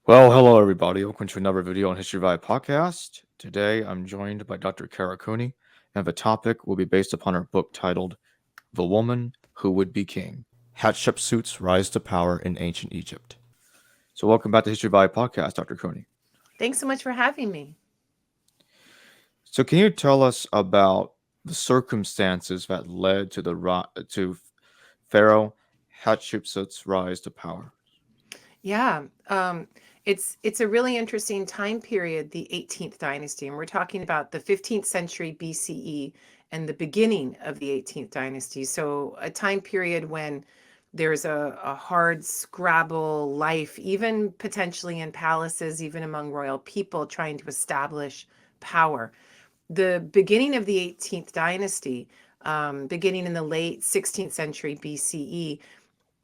Well, hello everybody. Welcome to another video on History Vibe podcast. Today I'm joined by Dr. Kara Cooney, and the topic will be based upon her book titled The Woman Who Would Be King: Hatshepsut's Rise to Power in Ancient Egypt. So welcome back to History Vibe podcast, Dr. Cooney. Thanks so much for having me. So can you tell us about the circumstances that led to Pharaoh Hatshepsut's rise to power? Yeah, it's a really interesting time period, the 18th dynasty, and we're talking about the 15th century BCE and the beginning of the 18th dynasty. So a time period when there's a hard scrabble life, even potentially in palaces, even among royal people, trying to establish power. The beginning of the 18th dynasty, beginning in the late 16th century BCE,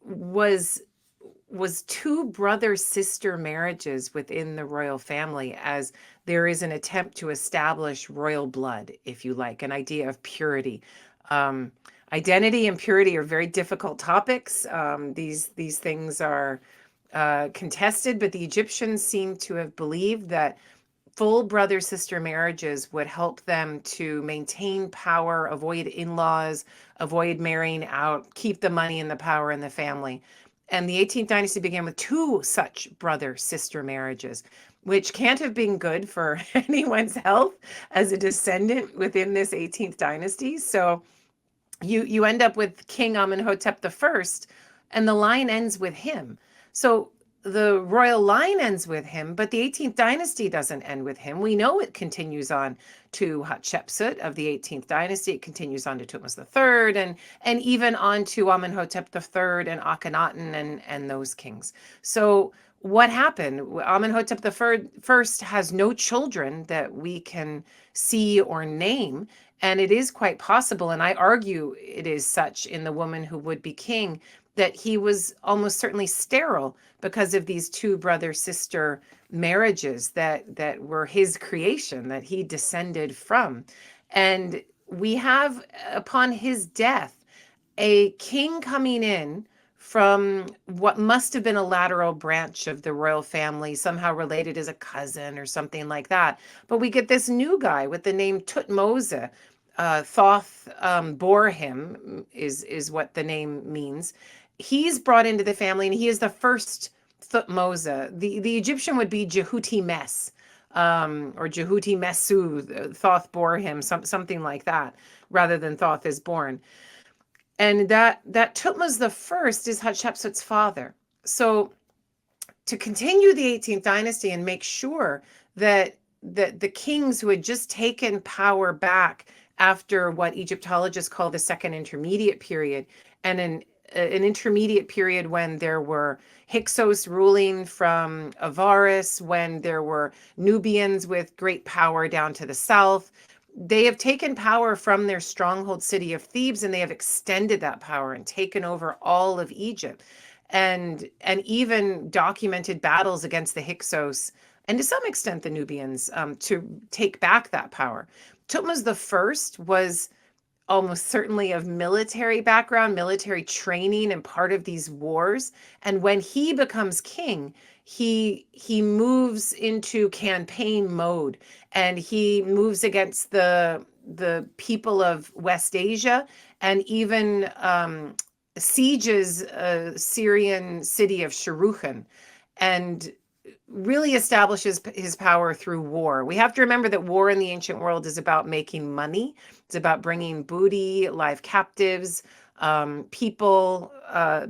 was two brother sister marriages within the royal family, as there is an attempt to establish royal blood, if you like, an idea of purity. um, Identity and purity are very difficult topics. These things are contested, but the Egyptians seem to have believed that full brother sister marriages would help them to maintain power, avoid in-laws, avoid marrying out, keep the money and the power in the family. And the 18th dynasty began with two such brother sister marriages, which can't have been good for anyone's health as a descendant within this 18th dynasty. So you end up with King Amenhotep I, and the line ends with him. So the royal line ends with him, but the 18th dynasty doesn't end with him. We know it continues on to Hatshepsut of the 18th dynasty. It continues on to Thutmose III, and even on to Amenhotep III and Akhenaten and those kings. So what happened? Amenhotep I has no children that we can see or name. And it is quite possible, and I argue it is such in The Woman Who Would Be King, that he was almost certainly sterile because of these two brother sister marriages that were his creation, that he descended from. And we have, upon his death, a king coming in from what must have been a lateral branch of the royal family, somehow related as a cousin or something like that. But we get this new guy with the name Thutmose. Thoth bore him, is what the name means. He's brought into the family, and he is the first Thutmose. The Egyptian would be Jehuti Mes, or Jehuti Mesu. Thoth bore him, something like that, rather than Thoth is born. And that Thutmose the first is Hatshepsut's father. So to continue the 18th dynasty and make sure that the kings who had just taken power back after what Egyptologists call the second intermediate period, and an intermediate period when there were Hyksos ruling from Avaris, when there were Nubians with great power down to the south. They have taken power from their stronghold city of Thebes, and they have extended that power and taken over all of Egypt, and even documented battles against the Hyksos and to some extent the Nubians, to take back that power. Thutmose the First was almost certainly of military background, military training, and part of these wars. And when he becomes king, he moves into campaign mode, and he moves against the people of West Asia, and even sieges a Syrian city of Shahrukhn, and really establishes his power through war. We have to remember that war in the ancient world is about making money. It's about bringing booty, live captives, people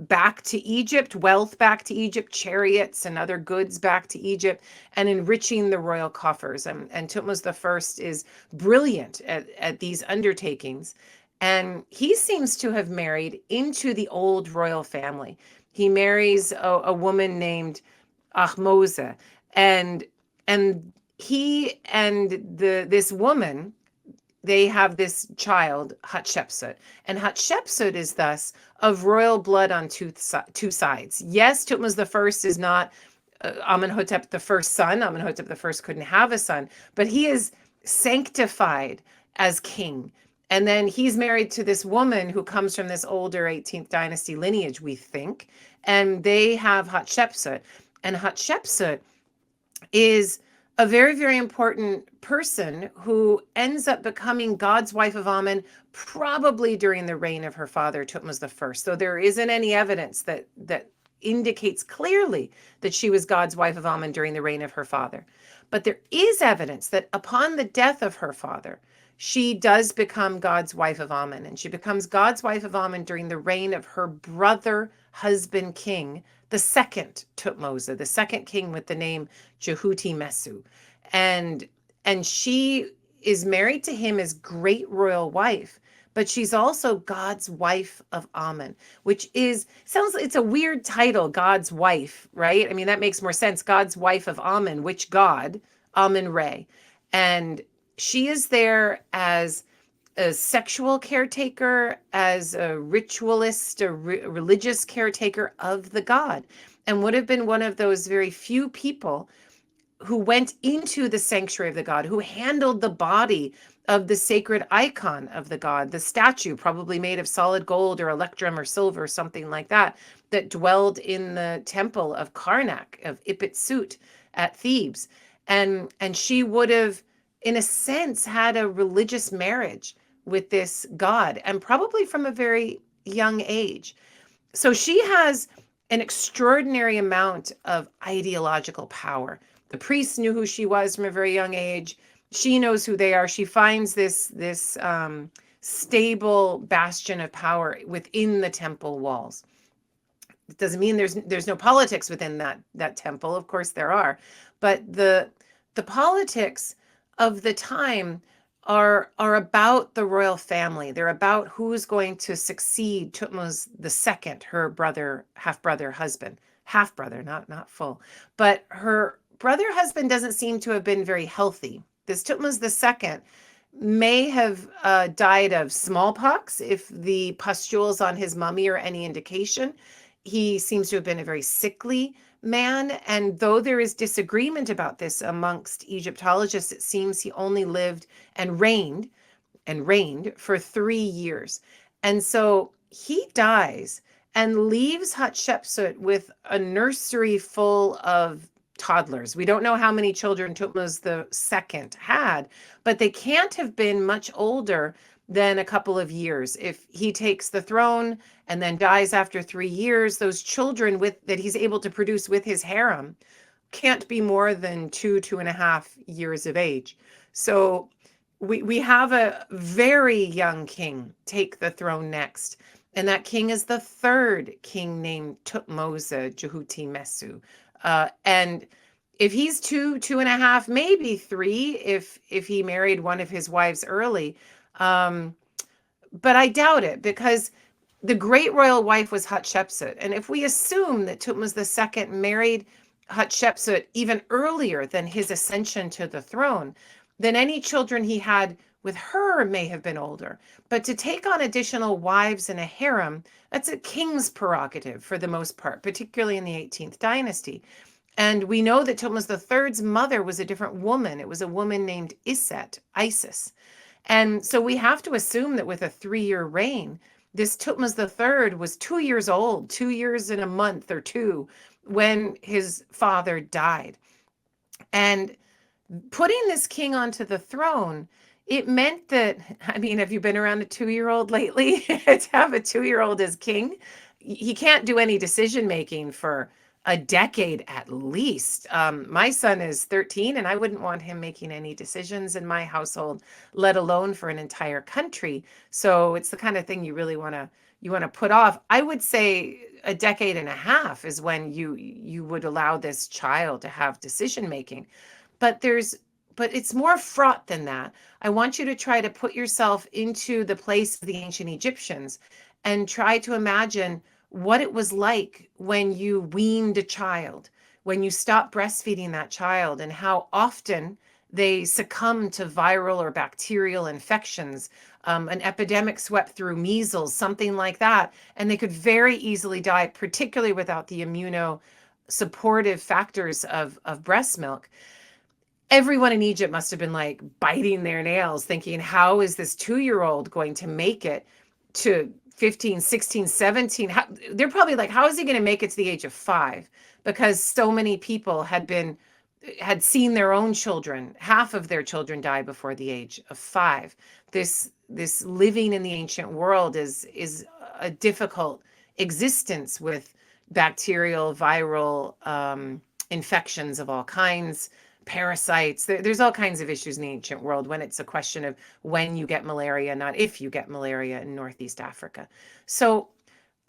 back to Egypt, wealth back to Egypt, chariots and other goods back to Egypt, and enriching the royal coffers. And Thutmose I is brilliant at these undertakings. And he seems to have married into the old royal family. He marries a woman named Ahmose, and he and this woman, they have this child Hatshepsut, and Hatshepsut is thus of royal blood on two sides. Yes, Thutmose the First is not Amenhotep the First son. Amenhotep the First couldn't have a son, but he is sanctified as king. And then he's married to this woman who comes from this older 18th dynasty lineage, we think, and they have Hatshepsut. And Hatshepsut is a very, very important person who ends up becoming God's wife of Amun, probably during the reign of her father, Thutmose I. So there isn't any evidence that indicates clearly that she was God's wife of Amun during the reign of her father. But there is evidence that upon the death of her father, she does become God's wife of Amun, and she becomes God's wife of Amun during the reign of her brother, husband, king, the second Thutmose, the second king with the name Jehuti-Mesu. And she is married to him as great royal wife, but she's also God's wife of Amun, which sounds like it's a weird title, God's wife, right? I mean, that makes more sense. God's wife of Amun, which God? Amun-Re. And she is there as a sexual caretaker, as a ritualist, a religious caretaker of the god, and would have been one of those very few people who went into the sanctuary of the god, who handled the body of the sacred icon of the god, the statue, probably made of solid gold or electrum or silver, something like that, that dwelled in the temple of Karnak, of Ipit-Sut at Thebes. And she would have, in a sense, had a religious marriage with this god, and probably from a very young age. So she has an extraordinary amount of ideological power. The priests knew who she was from a very young age. She knows who they are. She finds this stable bastion of power within the temple walls. It doesn't mean there's no politics within that temple. Of course there are, but the politics of the time are about the royal family. They're about who's going to succeed Thutmose II, her brother, half-brother husband. Half-brother, not full. But her brother husband doesn't seem to have been very healthy. This Thutmose II may have died of smallpox, if the pustules on his mummy are any indication. He seems to have been a very sickly man, and though there is disagreement about this amongst Egyptologists, it seems he only lived and reigned for 3 years. And so he dies and leaves Hatshepsut with a nursery full of toddlers. We don't know how many children Thutmose II had, but they can't have been much older than a couple of years. If he takes the throne and then dies after 3 years, those children that he's able to produce with his harem can't be more than 2.5 years of age. So we have a very young king take the throne next. And that king is the third king named Thutmose, Jehuti-Mesu. And if he's 2.5, maybe 3, if he married one of his wives early. But I doubt it, because the great royal wife was Hatshepsut. And if we assume that Thutmose II married Hatshepsut even earlier than his ascension to the throne, then any children he had with her may have been older. But to take on additional wives in a harem, that's a king's prerogative for the most part, particularly in the 18th dynasty. And we know that Thutmose III's mother was a different woman. It was a woman named Isis. And so we have to assume that with a 3-year reign, this Thutmose III was 2 years old, 2 years and a month or 2, when his father died. And putting this king onto the throne, it meant that, I mean, have you been around a 2-year-old lately? To have a 2-year-old as king, he can't do any decision making for a decade at least. My son is 13, and I wouldn't want him making any decisions in my household, let alone for an entire country. So it's the kind of thing you really want to put off. I would say a decade and a half is when you would allow this child to have decision making. But it's more fraught than that. I want you to try to put yourself into the place of the ancient Egyptians and try to imagine what it was like when you weaned a child, when you stopped breastfeeding that child, and how often they succumbed to viral or bacterial infections. An epidemic swept through measles, something like that, and they could very easily die, particularly without the immunosupportive factors of breast milk. Everyone in Egypt must have been like biting their nails, thinking, how is this 2-year-old going to make it to 15, 16, 17? They're probably like, how is he going to make it to the age of 5? Because so many people had been had seen their own children, half of their children die before the age of 5. This living in the ancient world is a difficult existence with bacterial, viral infections of all kinds, parasites. There's all kinds of issues in the ancient world when it's a question of when you get malaria, not if you get malaria in Northeast Africa. So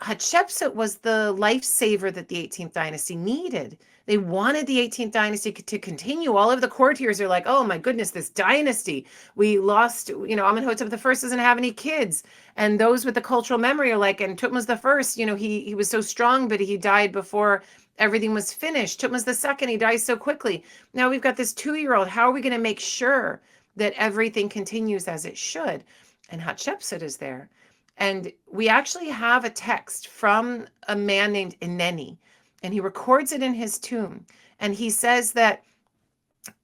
Hatshepsut was the lifesaver that the 18th dynasty needed. They wanted the 18th dynasty to continue. All of the courtiers are like, oh my goodness, this dynasty. We lost, Amenhotep I doesn't have any kids. And those with the cultural memory are like, and Thutmose I, he was so strong, but he died before everything was finished. Thutmose II, he dies so quickly. Now we've got this 2-year-old. How are we going to make sure that everything continues as it should? And Hatshepsut is there. And we actually have a text from a man named Eneni, and he records it in his tomb. And he says that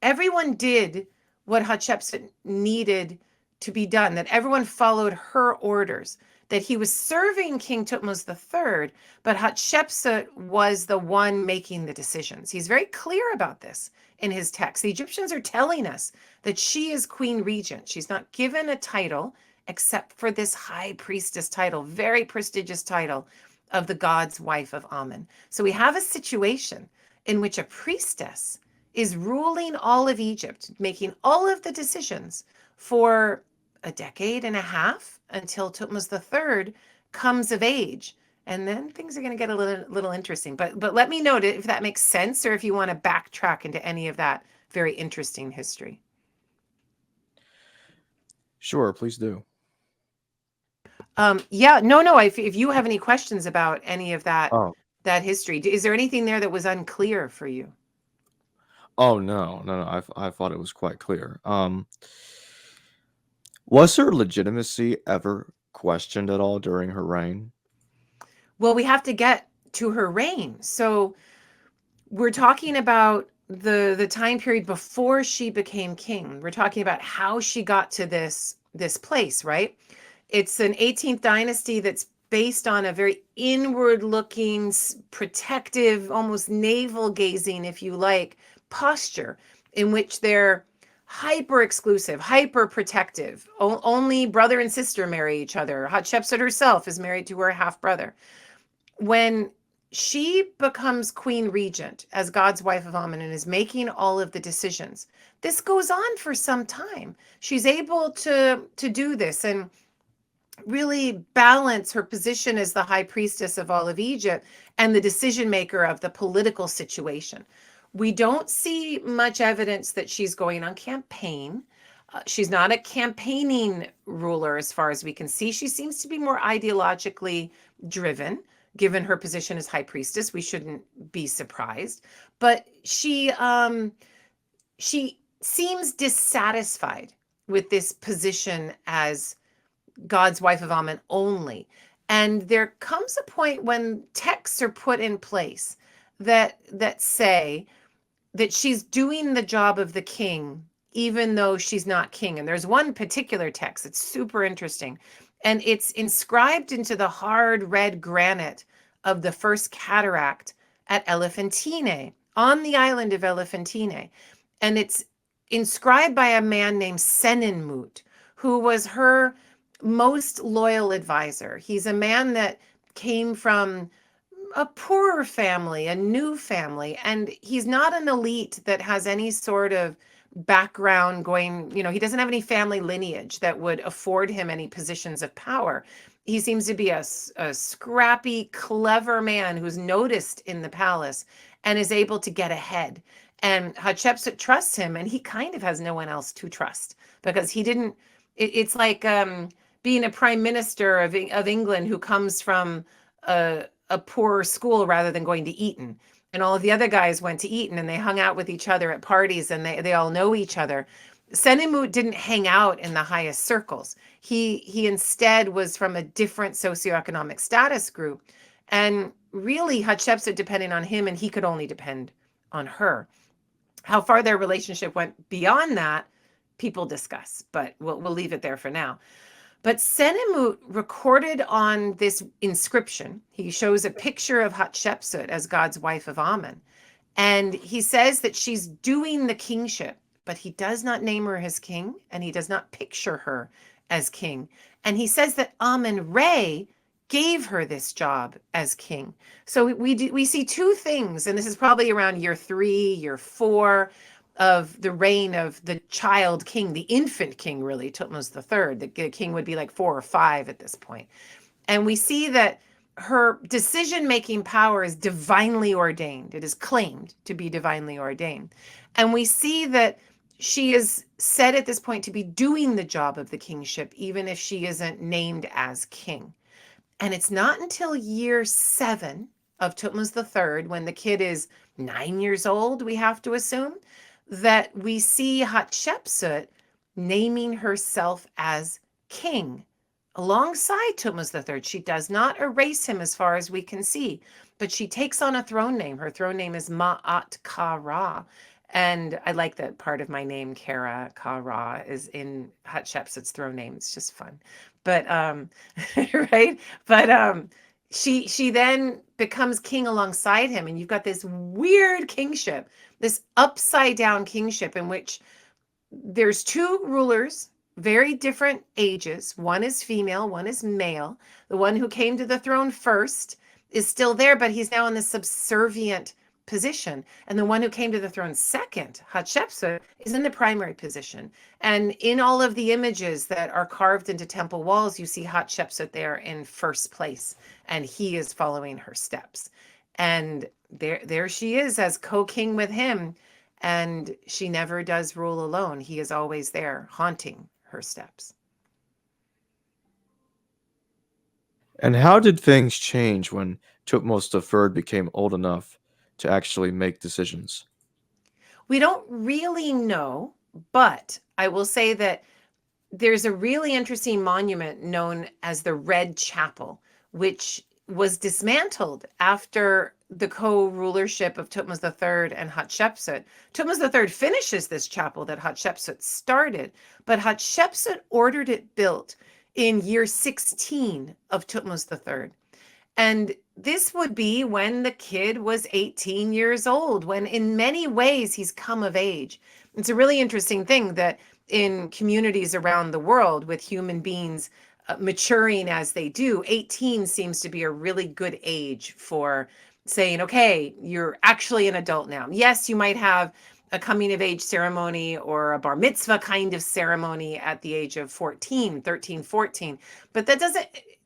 everyone did what Hatshepsut needed to be done, that everyone followed her orders, that he was serving King Thutmose III, but Hatshepsut was the one making the decisions. He's very clear about this in his text. The Egyptians are telling us that she is queen regent. She's not given a title except for this high priestess title, very prestigious title of the god's wife of Amen. So we have a situation in which a priestess is ruling all of Egypt, making all of the decisions for a decade and a half until Thutmose III comes of age. And then things are going to get a little interesting. But let me know if that makes sense or if you want to backtrack into any of that very interesting history. Sure, please do. Yeah, no. If you have any questions about any of that Oh, history, is there anything there that was unclear for you? oh no. I thought it was quite clear. Was her legitimacy ever questioned at all during her reign? Well, we have to get to her reign. So we're talking about the time period before she became king. We're talking about how she got to this place, right? It's an 18th dynasty that's based on a very inward looking, protective, almost navel gazing, if you like, posture in which they're hyper exclusive, hyper protective. Only brother and sister marry each other. Hatshepsut herself is married to her half brother. When she becomes queen regent as God's wife of Amen and is making all of the decisions, this goes on for some time. She's able to do this and really balance her position as the high priestess of all of Egypt and the decision maker of the political situation. We don't see much evidence that she's going on campaign. She's not a campaigning ruler as far as we can see. She seems to be more ideologically driven. Given her position as high priestess, we shouldn't be surprised. But she seems dissatisfied with this position as God's wife of Amen only. And there comes a point when texts are put in place that say that she's doing the job of the king, even though she's not king. And there's one particular text that's super interesting. And it's inscribed into the hard red granite of the first cataract at Elephantine, on the island of Elephantine. And it's inscribed by a man named Senenmut, who was her most loyal advisor. He's a man that came from a poorer family, a new family, and he's not an elite that has any sort of background going, he doesn't have any family lineage that would afford him any positions of power. He seems to be a scrappy, clever man who's noticed in the palace and is able to get ahead. And Hatshepsut trusts him, and he kind of has no one else to trust because he didn't. It's like being a prime minister of England who comes from a poorer school rather than going to Eton. And all of the other guys went to Eton and they hung out with each other at parties and they all know each other. Senenmut didn't hang out in the highest circles. He instead was from a different socioeconomic status group. And really, Hatshepsut depended on him and he could only depend on her. How far their relationship went beyond that, people discuss, but we'll leave it there for now. But Senenmut recorded on this inscription, he shows a picture of Hatshepsut as God's wife of Amen. And he says that she's doing the kingship, but he does not name her as king, and he does not picture her as king. And he says that Amun-Re gave her this job as king. So we see two things, and this is probably around year 3, year 4 of the reign of the child king, the infant king, really, Thutmose III. The king would be like 4 or 5 at this point. And we see that her decision-making power is divinely ordained. It is claimed to be divinely ordained. And we see that she is said at this point to be doing the job of the kingship, even if she isn't named as king. And it's not until year 7 of Thutmose III, when the kid is 9 years old, we have to assume, that we see Hatshepsut naming herself as king alongside Thutmose III. She does not erase him as far as we can see, but she takes on a throne name. Her throne name is Ma'at Ka-Ra. And I like that part of my name, Kara Ka-Ra, is in Hatshepsut's throne name. It's just fun. But right? But she then becomes king alongside him, and you've got this weird kingship, this upside down kingship in which there's 2 rulers, very different ages. One is female, one is male. The one who came to the throne first is still there, but he's now in the subservient position. And the one who came to the throne second, Hatshepsut, is in the primary position. And in all of the images that are carved into temple walls, you see Hatshepsut there in first place, and he is following her steps. And there she is as co-king with him. And she never does rule alone. He is always there, haunting her steps. And how did things change when Thutmose III became old enough to actually make decisions? We don't really know, but I will say that there's a really interesting monument known as the Red Chapel, which was dismantled after the co-rulership of Thutmose III and Hatshepsut. Thutmose III finishes this chapel that Hatshepsut started, but Hatshepsut ordered it built in year 16 of Thutmose III. And this would be when the kid was 18 years old, when in many ways he's come of age. It's a really interesting thing that in communities around the world with human beings maturing as they do, 18 seems to be a really good age for saying, okay, you're actually an adult now. Yes, you might have a coming of age ceremony or a bar mitzvah kind of ceremony at the age of 14, 13, 14, but that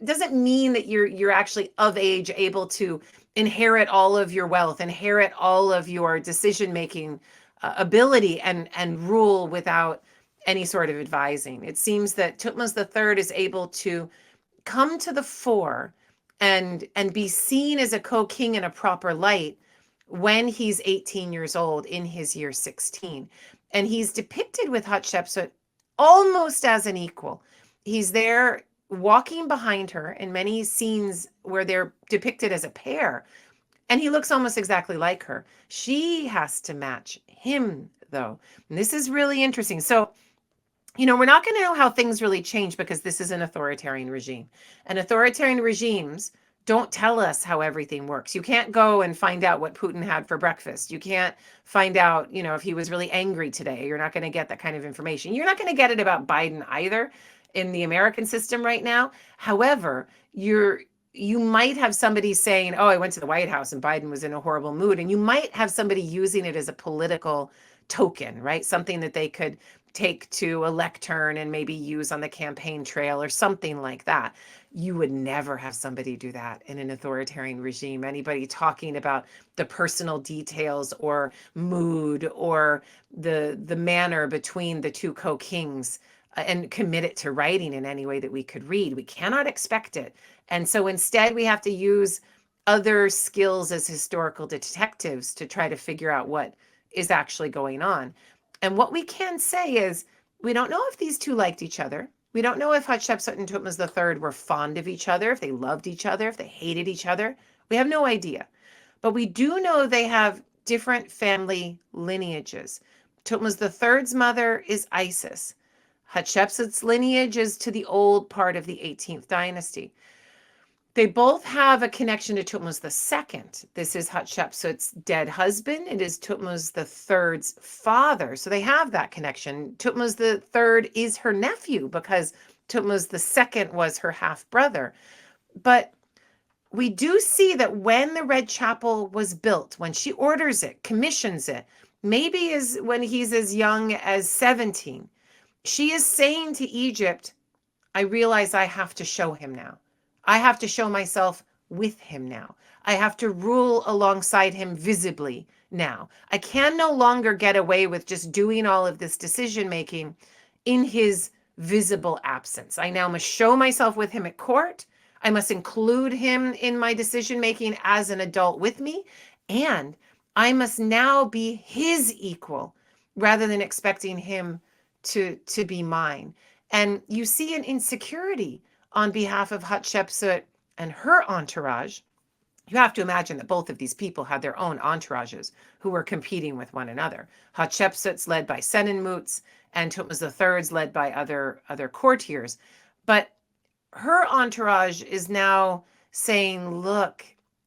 doesn't mean that you're actually of age, able to inherit all of your wealth, inherit all of your decision making ability, and rule without any sort of advising. It seems that Thutmose III is able to come to the fore and be seen as a co-king in a proper light when he's 18 years old in his year 16. And he's depicted with Hatshepsut almost as an equal. He's there walking behind her in many scenes where they're depicted as a pair, and he looks almost exactly like her. She has to match him, though. And this is really interesting. So, we're not going to know how things really change because this is an authoritarian regime. And authoritarian regimes don't tell us how everything works. You can't go and find out what Putin had for breakfast. You can't find out, if he was really angry today. You're not going to get that kind of information. You're not going to get it about Biden either in the American system right now. However, you might have somebody saying, oh, I went to the White House and Biden was in a horrible mood. And you might have somebody using it as a political token, right? Something that they could take to a lectern and maybe use on the campaign trail or something like that. You would never have somebody do that in an authoritarian regime. Anybody talking about the personal details or mood or the manner between the 2 co-kings and commit it to writing in any way that we could read. We cannot expect it. And so instead we have to use other skills as historical detectives to try to figure out what is actually going on. And what we can say is we don't know if these 2 liked each other. We don't know if Hatshepsut and Thutmose III were fond of each other, if they loved each other, if they hated each other. We have no idea. But we do know they have different family lineages. Thutmose III's mother is Isis. Hatshepsut's lineage is to the old part of the 18th dynasty. They both have a connection to Thutmose II. This is Hatshepsut's dead husband. It is Thutmose III's father. So they have that connection. Thutmose III is her nephew because Thutmose II was her half brother. But we do see that when the Red Chapel was built, when she orders it, commissions it, maybe is when he's as young as 17, she is saying to Egypt, I realize I have to show him now. I have to show myself with him now. I have to rule alongside him visibly now. I can no longer get away with just doing all of this decision making in his visible absence. I now must show myself with him at court. I must include him in my decision making as an adult with me. And I must now be his equal rather than expecting him to be mine. And you see an insecurity on behalf of Hatshepsut and her entourage. You have to imagine that both of these people had their own entourages who were competing with one another. Hatshepsut's led by Senenmut's and Thutmose III's led by other courtiers. But her entourage is now saying, look,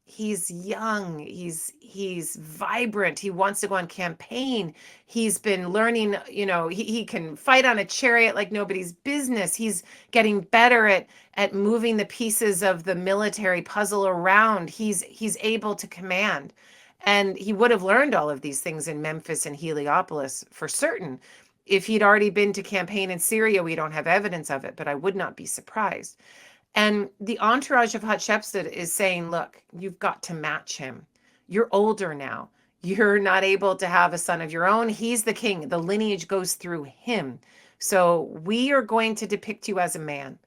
he's young, he's vibrant, he wants to go on campaign, he's been learning, he can fight on a chariot like nobody's business, he's getting better at moving the pieces of the military puzzle around, he's able to command. And he would have learned all of these things in Memphis and Heliopolis for certain. If he'd already been to campaign in Syria, we don't have evidence of it, but I would not be surprised. And the entourage of Hatshepsut is saying, look, you've got to match him. You're older now. You're not able to have a son of your own. He's the king. The lineage goes through him. So we are going to depict you as a man.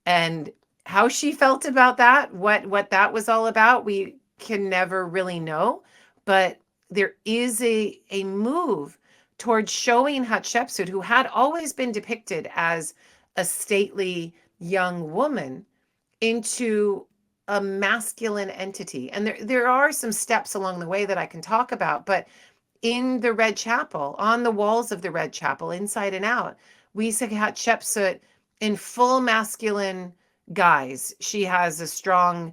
And how she felt about that, what that was all about, we can never really know. But there is a move towards showing Hatshepsut, who had always been depicted as a stately young woman, into a masculine entity. And there are some steps along the way that I can talk about, but in the Red Chapel, on the walls of the Red Chapel, inside and out, we see Hatshepsut in full masculine guise. She has a strong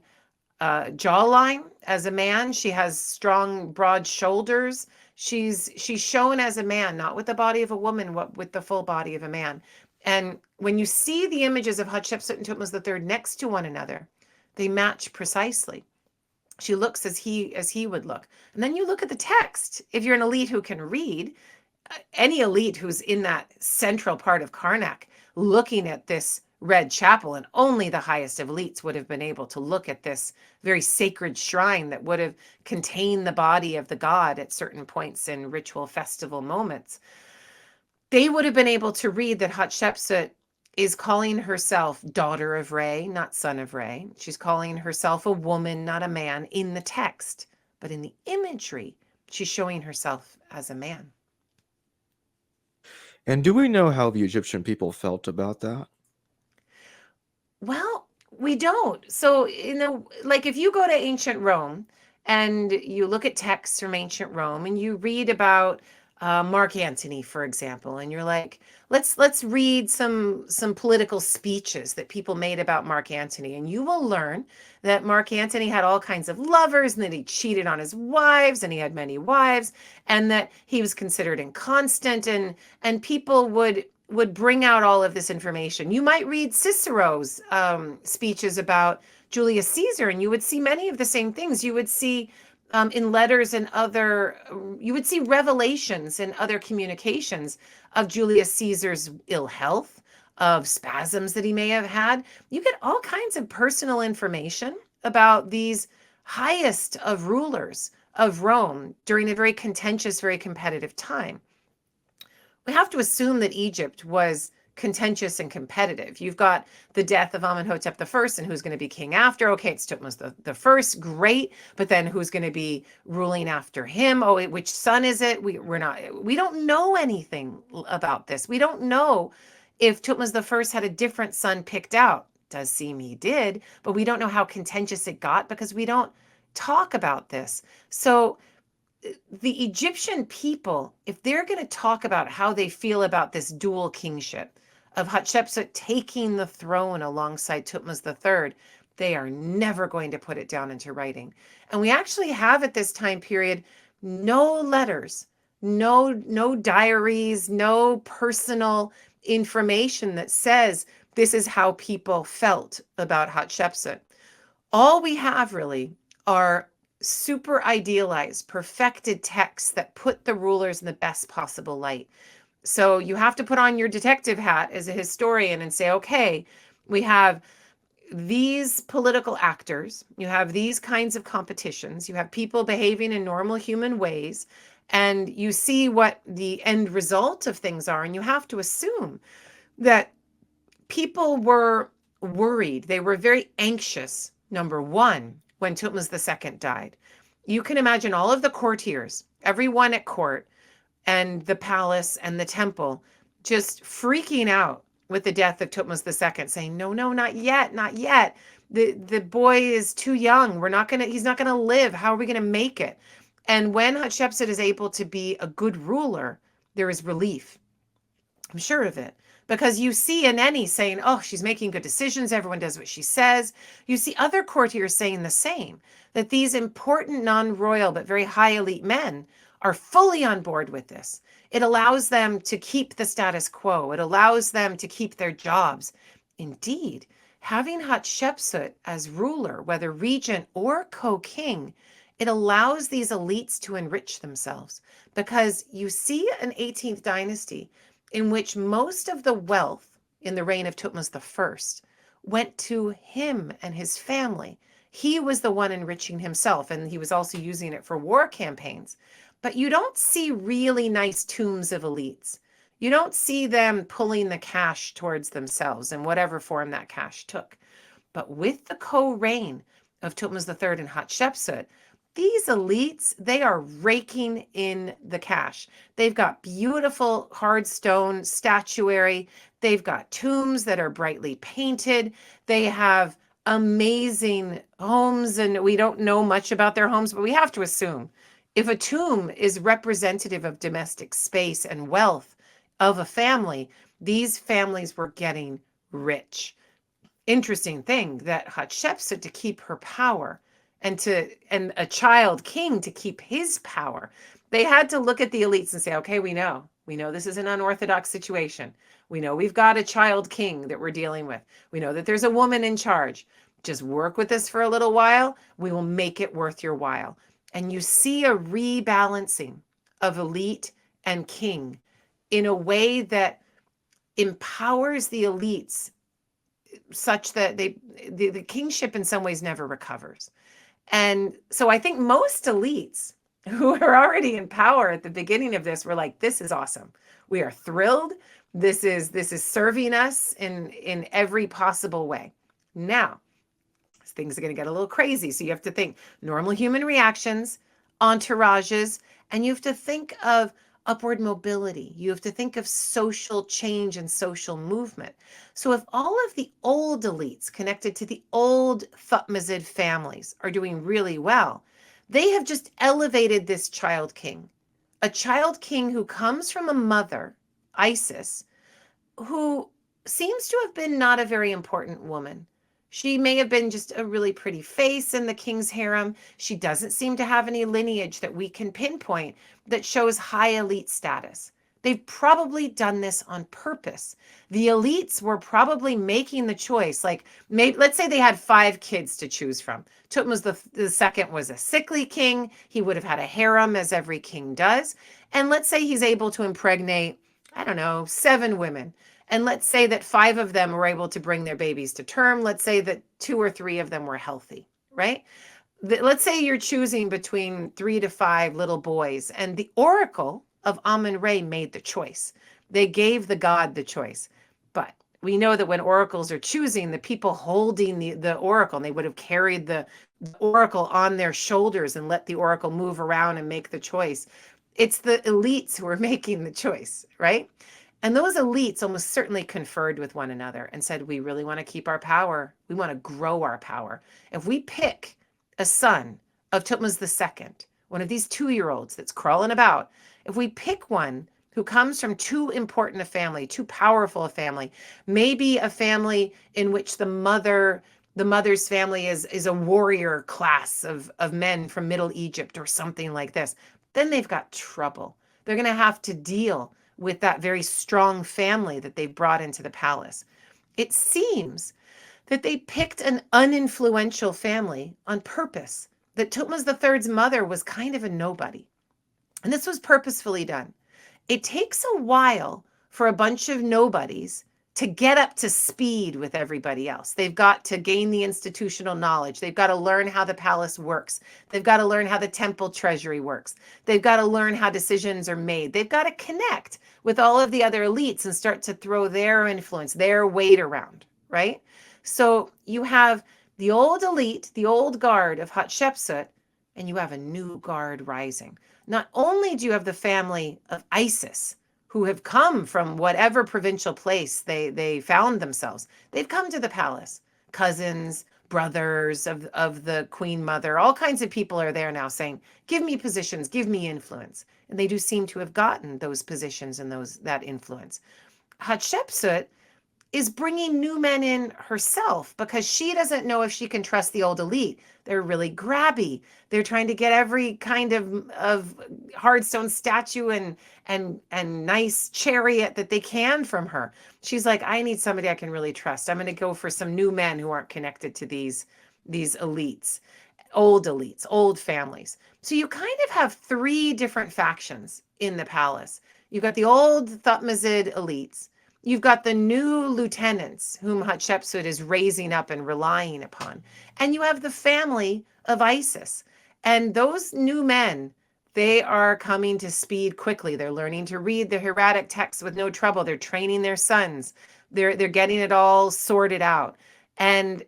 jawline as a man. She has strong, broad shoulders. She's shown as a man, not with the body of a woman, with the full body of a man. And when you see the images of Hatshepsut and Thutmose III next to one another, they match precisely. She looks as he would look. And then you look at the text. If you're an elite who can read, any elite who's in that central part of Karnak looking at this Red Chapel, and only the highest of elites would have been able to look at this very sacred shrine that would have contained the body of the god at certain points in ritual festival moments. They would have been able to read that Hatshepsut is calling herself daughter of Re, not son of Re. She's calling herself a woman, not a man, in the text. But in the imagery, she's showing herself as a man. And do we know how the Egyptian people felt about that? Well, we don't. So, like if you go to ancient Rome and you look at texts from ancient Rome and you read about Mark Antony, for example, and you're like, let's read some political speeches that people made about Mark Antony, and you will learn that Mark Antony had all kinds of lovers, and that he cheated on his wives, and he had many wives, and that he was considered inconstant, and people would bring out all of this information. You might read Cicero's speeches about Julius Caesar, and you would see many of the same things. You would see in letters and you would see revelations in other communications of Julius Caesar's ill health, of spasms that he may have had. You get all kinds of personal information about these highest of rulers of Rome during a very contentious, very competitive time. We have to assume that Egypt was contentious and competitive. You've got the death of Amenhotep I, and who's going to be king after. Okay, it's Thutmose the first, great, but then who's going to be ruling after him? Oh, which son is it? We don't know anything about this. We don't know if Thutmose I had a different son picked out. Does seem he did, but we don't know how contentious it got because we don't talk about this. So the Egyptian people, if they're going to talk about how they feel about this dual kingship of Hatshepsut taking the throne alongside Thutmose III, They are never going to put it down into writing. And we actually have at this time period no letters, no diaries, no personal information that says this is how people felt about Hatshepsut. All we have really are super idealized, perfected texts that put the rulers in the best possible light. So you have to put on your detective hat as a historian and say, okay, we have these political actors, you have these kinds of competitions, you have people behaving in normal human ways, and you see what the end result of things are. And you have to assume that people were worried. They were very anxious, number one, when Thutmose II died. You can imagine all of the courtiers, everyone at court and the palace and the temple, just freaking out with the death of Thutmose II, saying, no, no, not yet, not yet. The boy is too young. He's not gonna live. How are we gonna make it? And when Hatshepsut is able to be a good ruler, there is relief. I'm sure of it. Because you see Aneni saying, oh, she's making good decisions. Everyone does what she says. You see other courtiers saying the same, that these important non-royal but very high elite men are fully on board with this. It allows them to keep the status quo. It allows them to keep their jobs. Indeed, having Hatshepsut as ruler, whether regent or co-king, it allows these elites to enrich themselves, because you see an 18th dynasty in which most of the wealth in the reign of Thutmose I went to him and his family. He was the one enriching himself, and he was also using it for war campaigns. But you don't see really nice tombs of elites. You don't see them pulling the cash towards themselves in whatever form that cash took. But with the co-reign of Thutmose III and Hatshepsut, these elites, they are raking in the cash. They've got beautiful hard stone statuary. They've got tombs that are brightly painted. They have amazing homes, and we don't know much about their homes, but we have to assume if a tomb is representative of domestic space and wealth of a family, these families were getting rich. Interesting thing that Hatshepsut, to keep her power, and a child king to keep his power, they had to look at the elites and say, okay, we know this is an unorthodox situation. We know we've got a child king that we're dealing with. We know that there's a woman in charge. Just work with this for a little while. We will make it worth your while. And you see a rebalancing of elite and king in a way that empowers the elites such that the kingship in some ways never recovers. And so I think most elites who are already in power at the beginning of this were like, this is awesome. We are thrilled. This is serving us in every possible way. Now, things are going to get a little crazy. So you have to think normal human reactions, entourages, and you have to think of upward mobility. You have to think of social change and social movement. So if all of the old elites connected to the old Thutmosid families are doing really well, they have just elevated this child king, a child king who comes from a mother, Isis, who seems to have been not a very important woman. She may have been just a really pretty face in the king's harem. She doesn't seem to have any lineage that we can pinpoint that shows high elite status. They've probably done this on purpose. The elites were probably making the choice. Like, maybe, let's say they had 5 kids to choose from. Thutmose II was a sickly king. He would have had a harem, as every king does. And let's say he's able to impregnate, I don't know, 7 women. And let's say that 5 of them were able to bring their babies to term. Let's say that 2 or 3 of them were healthy, right? Let's say you're choosing between 3 to 5 little boys, and the oracle of Amun-Re made the choice. They gave the god the choice. But we know that when oracles are choosing, the people holding the oracle, and they would have carried the oracle on their shoulders and let the oracle move around and make the choice. It's the elites who are making the choice, right? And those elites almost certainly conferred with one another and said, we really want to keep our power. We want to grow our power. If we pick a son of Thutmose II, one of these 2-year-olds that's crawling about, if we pick one who comes from too important a family, too powerful a family, maybe a family in which the mother the mother's family is a warrior class of men from Middle Egypt or something like this, then they've got trouble. They're going to have to deal with that very strong family that they've brought into the palace. It seems that they picked an uninfluential family on purpose, that Thutmose III's mother was kind of a nobody. And this was purposefully done. It takes a while for a bunch of nobodies to get up to speed with everybody else. They've got to gain the institutional knowledge. They've got to learn how the palace works. They've got to learn how the temple treasury works. They've got to learn how decisions are made. They've got to connect with all of the other elites and start to throw their influence, their weight around, right? So you have the old elite, the old guard of Hatshepsut, and you have a new guard rising. Not only do you have the family of Isis, who have come from whatever provincial place they found themselves. They've come to the palace. Cousins, brothers of the queen mother, all kinds of people are there now saying, give me positions, give me influence. And they do seem to have gotten those positions and that influence. Hatshepsut is bringing new men in herself because she doesn't know if she can trust the old elite. They're really grabby. They're trying to get every kind of hardstone statue and nice chariot that they can from her. She's like, I need somebody I can really trust. I'm going to go for some new men who aren't connected to these elites, old families. So you kind of have three different factions in the palace. You've got the old Thutmose elites. You've got the new lieutenants whom Hatshepsut is raising up and relying upon. And you have the family of Isis. And those new men, they are coming to speed quickly. They're learning to read the hieratic text with no trouble. They're training their sons. They're getting it all sorted out. And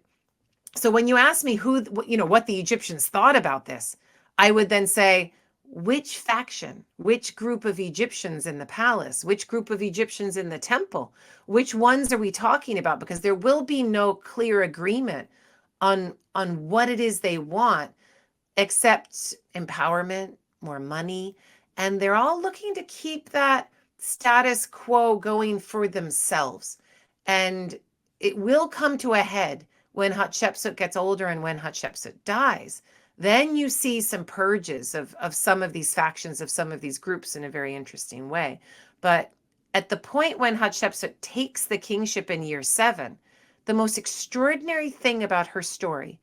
so when you ask me what the Egyptians thought about this, I would then say, which faction, which group of Egyptians in the palace, which group of Egyptians in the temple, which ones are we talking about? Because there will be no clear agreement on what it is they want, except empowerment, more money. And they're all looking to keep that status quo going for themselves. And it will come to a head when Hatshepsut gets older and when Hatshepsut dies. Then you see some purges of some of these factions, of some of these groups in a very interesting way. But at the point when Hatshepsut takes the kingship in year 7, the most extraordinary thing about her story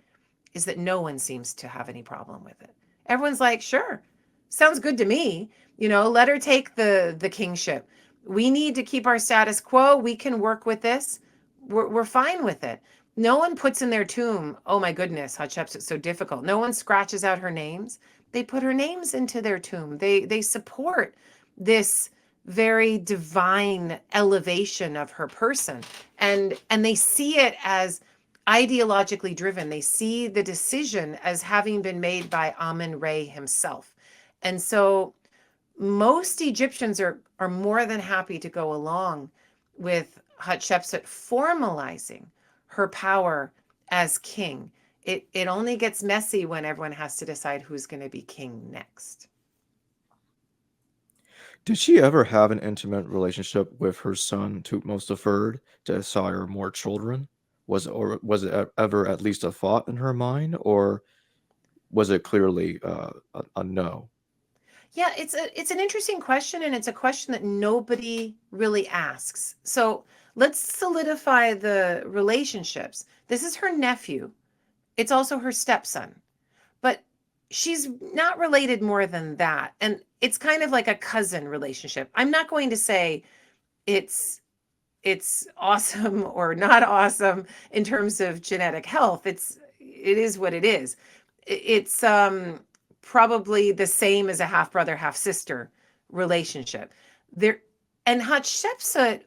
is that no one seems to have any problem with it. Everyone's like, sure, sounds good to me. Let her take the kingship. We need to keep our status quo. We can work with this. We're fine with it. No one puts in their tomb, oh my goodness, Hatshepsut's so difficult. No one scratches out her names. They put her names into their tomb. They support this very divine elevation of her person. And they see it as ideologically driven. They see the decision as having been made by Amun-Re himself. And so most Egyptians are more than happy to go along with Hatshepsut formalizing her power as king. It only gets messy when everyone has to decide who's going to be king next. Did she ever have an intimate relationship with her son Thutmose III to sire more children? Was it ever at least a thought in her mind, or was it clearly a no? Yeah, it's an interesting question, and it's a question that nobody really asks. So let's solidify the relationships. This is her nephew. It's also her stepson, but she's not related more than that. And it's kind of like a cousin relationship. I'm not going to say it's awesome or not awesome in terms of genetic health. It is what it is. It's probably the same as a half brother, half sister relationship. There and Hatshepsut,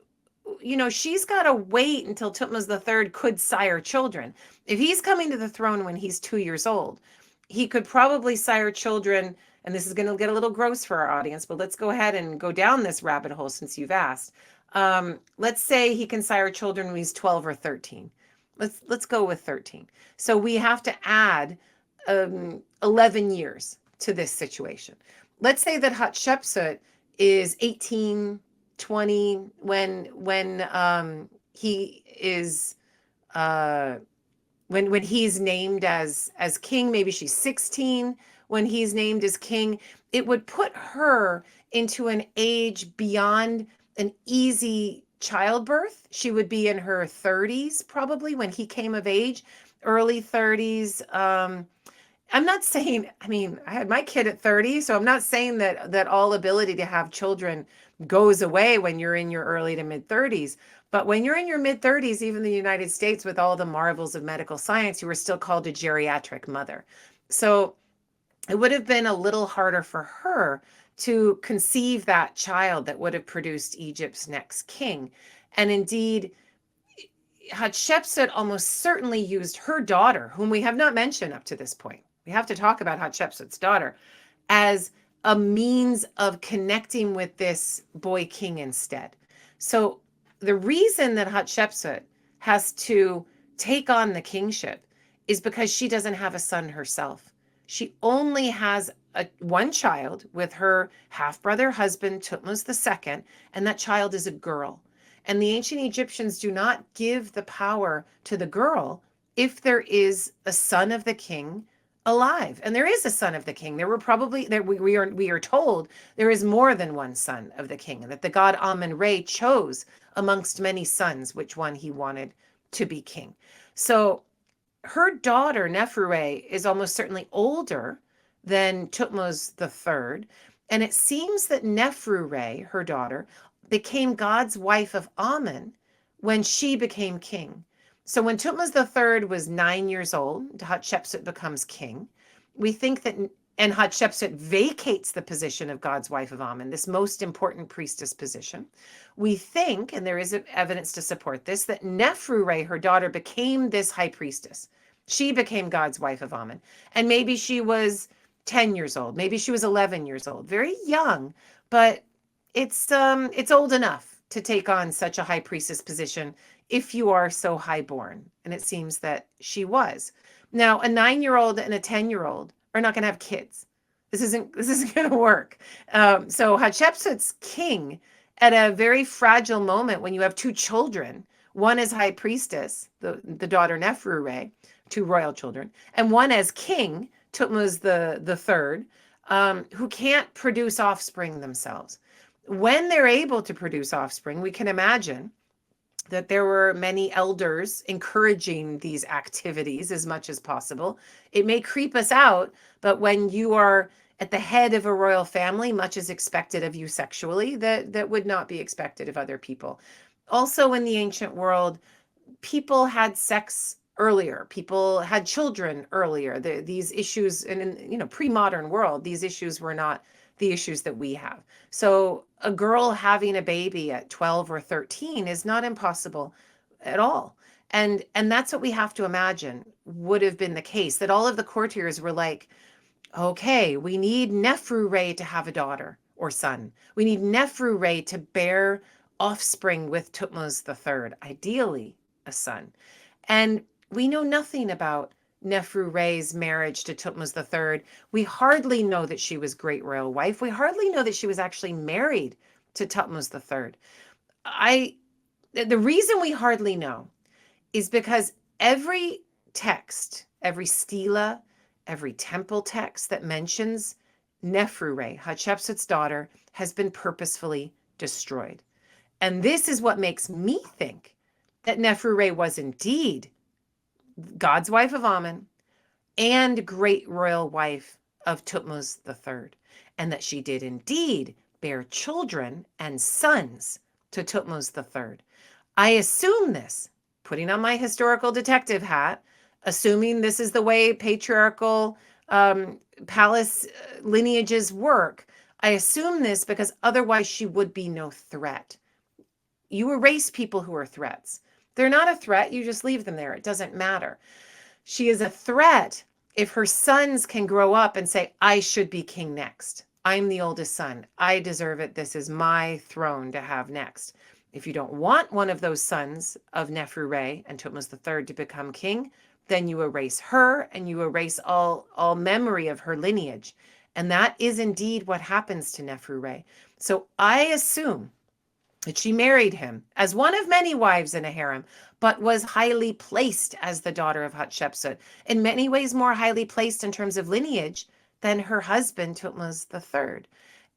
she's got to wait until Thutmose III could sire children. If he's coming to the throne when he's 2 years old, he could probably sire children. And this is going to get a little gross for our audience, but let's go ahead and go down this rabbit hole since you've asked. Let's say he can sire children when he's 12 or 13. Let's go with 13. So we have to add 11 years to this situation. Let's say that Hatshepsut is 18, 20 when he is when he's named as king. Maybe she's 16 when he's named as king. It would put her into an age beyond an easy childbirth. She would be in her 30s probably when he came of age, early 30s. I'm not saying, I mean, I had my kid at 30, so I'm not saying that all ability to have children goes away when you're in your early to mid 30s. But when you're in your mid 30s, even the United States, with all the marvels of medical science, you are still called a geriatric mother. So it would have been a little harder for her to conceive that child that would have produced Egypt's next king. And indeed, Hatshepsut almost certainly used her daughter, whom we have not mentioned up to this point. We have to talk about Hatshepsut's daughter as a means of connecting with this boy king instead. So the reason that Hatshepsut has to take on the kingship is because she doesn't have a son herself. She only has one child with her half-brother husband, Thutmose II, and that child is a girl. And the ancient Egyptians do not give the power to the girl if there is a son of the king alive. And there is a son of the king. There were probably, we are told there is more than one son of the king, and that the god Amun-Re chose amongst many sons which one he wanted to be king. So her daughter Neferure is almost certainly older than Thutmose III, and it seems that Neferure, her daughter, became God's wife of Amun when she became king. So when Thutmose III was 9 years old, Hatshepsut becomes king. We think that, and Hatshepsut vacates the position of God's wife of Amun, this most important priestess position. We think, and there is evidence to support this, that Neferure, her daughter, became this high priestess. She became God's wife of Amun. And maybe she was 10 years old. Maybe she was 11 years old. Very young, but it's old enough to take on such a high priestess position if you are so highborn. And it seems that she was. Now, a 9-year-old and a 10-year-old are not going to have kids. This isn't going to work. So Hatshepsut's king at a very fragile moment when you have two children. One as high priestess, the daughter Neferure, two royal children, and one as king, Thutmose the third, who can't produce offspring themselves. When they're able to produce offspring, we can imagine that there were many elders encouraging these activities as much as possible. It may creep us out, but when you are at the head of a royal family, much is expected of you sexually that would not be expected of other people. Also, in the ancient world, people had sex earlier. People had children earlier. These issues, and in pre-modern world, these issues were not the issues that we have. So a girl having a baby at 12 or 13 is not impossible at all. And that's what we have to imagine would have been the case, that all of the courtiers were like, okay, we need Neferure to have a daughter or son. We need Neferure to bear offspring with Thutmose III, ideally a son. And we know nothing about Neferure's marriage to Thutmose III. We hardly know that she was great royal wife. We hardly know that she was actually married to Thutmose III. The reason we hardly know is because every text, every stela, every temple text that mentions Neferure, Hatshepsut's daughter, has been purposefully destroyed. And this is what makes me think that Neferure was indeed God's wife of Amun and great royal wife of Thutmose III, and that she did indeed bear children and sons to Thutmose III. I assume this, putting on my historical detective hat, assuming this is the way patriarchal palace lineages work, I assume this because otherwise she would be no threat. You erase people who are threats. They're not a threat. You just leave them there. It doesn't matter. She is a threat if her sons can grow up and say, I should be king next. I'm the oldest son. I deserve it. This is my throne to have next. If you don't want one of those sons of Neferure and Thutmose III to become king, then you erase her and you erase all memory of her lineage. And that is indeed what happens to Neferure. So I assume that she married him as one of many wives in a harem, but was highly placed as the daughter of Hatshepsut, in many ways more highly placed in terms of lineage than her husband, Thutmose III.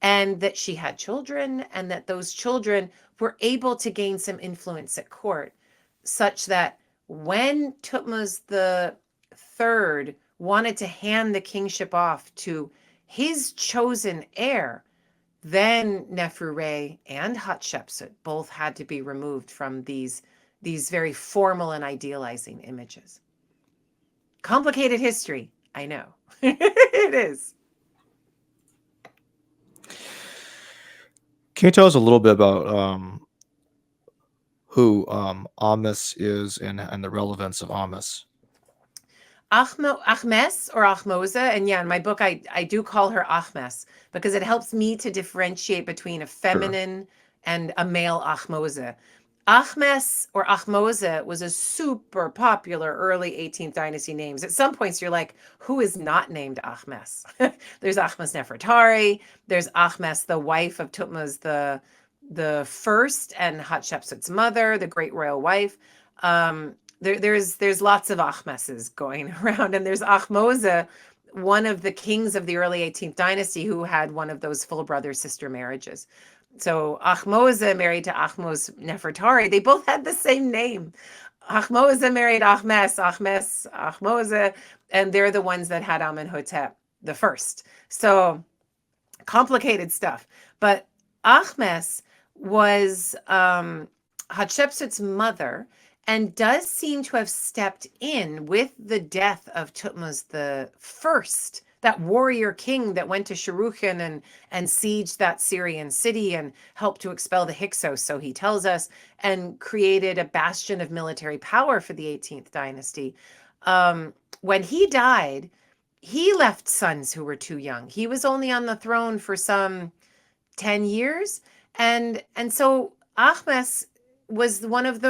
And that she had children, and that those children were able to gain some influence at court, such that when Thutmose III wanted to hand the kingship off to his chosen heir, then Neferure and Hatshepsut both had to be removed from these very formal and idealizing images. Complicated history, I know. It is. Can you tell us a little bit about who Ahmose is and the relevance of Ahmose? Ahmose or Ahmose, and yeah, in my book I do call her Ahmose because it helps me to differentiate between a Sure. feminine and a male Ahmose. Ahmose or Ahmose was a super popular early 18th dynasty names. At some points, you're like, who is not named Ahmose? There's Ahmose Nefertari. There's Ahmose, the wife of Thutmose the first and Hatshepsut's mother, the great royal wife. There's lots of Ahmoses going around, and there's Ahmose, one of the kings of the early 18th dynasty, who had one of those full brother sister marriages. So Ahmose married to Ahmose Nefertari. They both had the same name. Ahmose married Ahmose, and they're the ones that had Amenhotep the first. So complicated stuff. But Ahmose was Hatshepsut's mother, and does seem to have stepped in with the death of Thutmose the first, that warrior king that went to Shurukhan and sieged that Syrian city and helped to expel the Hyksos, so he tells us, and created a bastion of military power for the 18th dynasty. When he died, he left sons who were too young. He was only on the throne for some 10 years. And so Ahmose was one of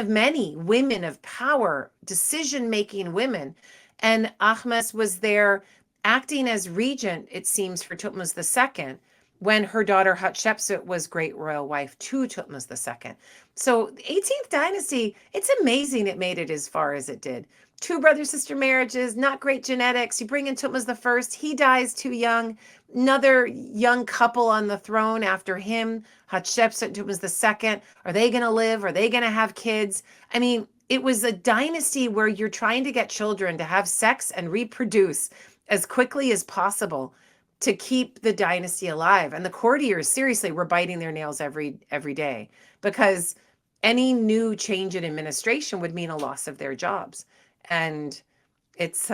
many women of power, decision-making women. And Ahmose was there acting as regent, it seems, for Thutmose II, when her daughter Hatshepsut was great royal wife to Thutmose II. So the 18th dynasty, it's amazing it made it as far as it did. Two brother-sister marriages, not great genetics. You bring in Thutmose I, he dies too young. Another young couple on the throne after him, Hatshepsut, Thutmose II. Are they going to live? Are they going to have kids? I mean, it was a dynasty where you're trying to get children to have sex and reproduce as quickly as possible to keep the dynasty alive. And the courtiers, seriously, were biting their nails every day, because any new change in administration would mean a loss of their jobs. And it's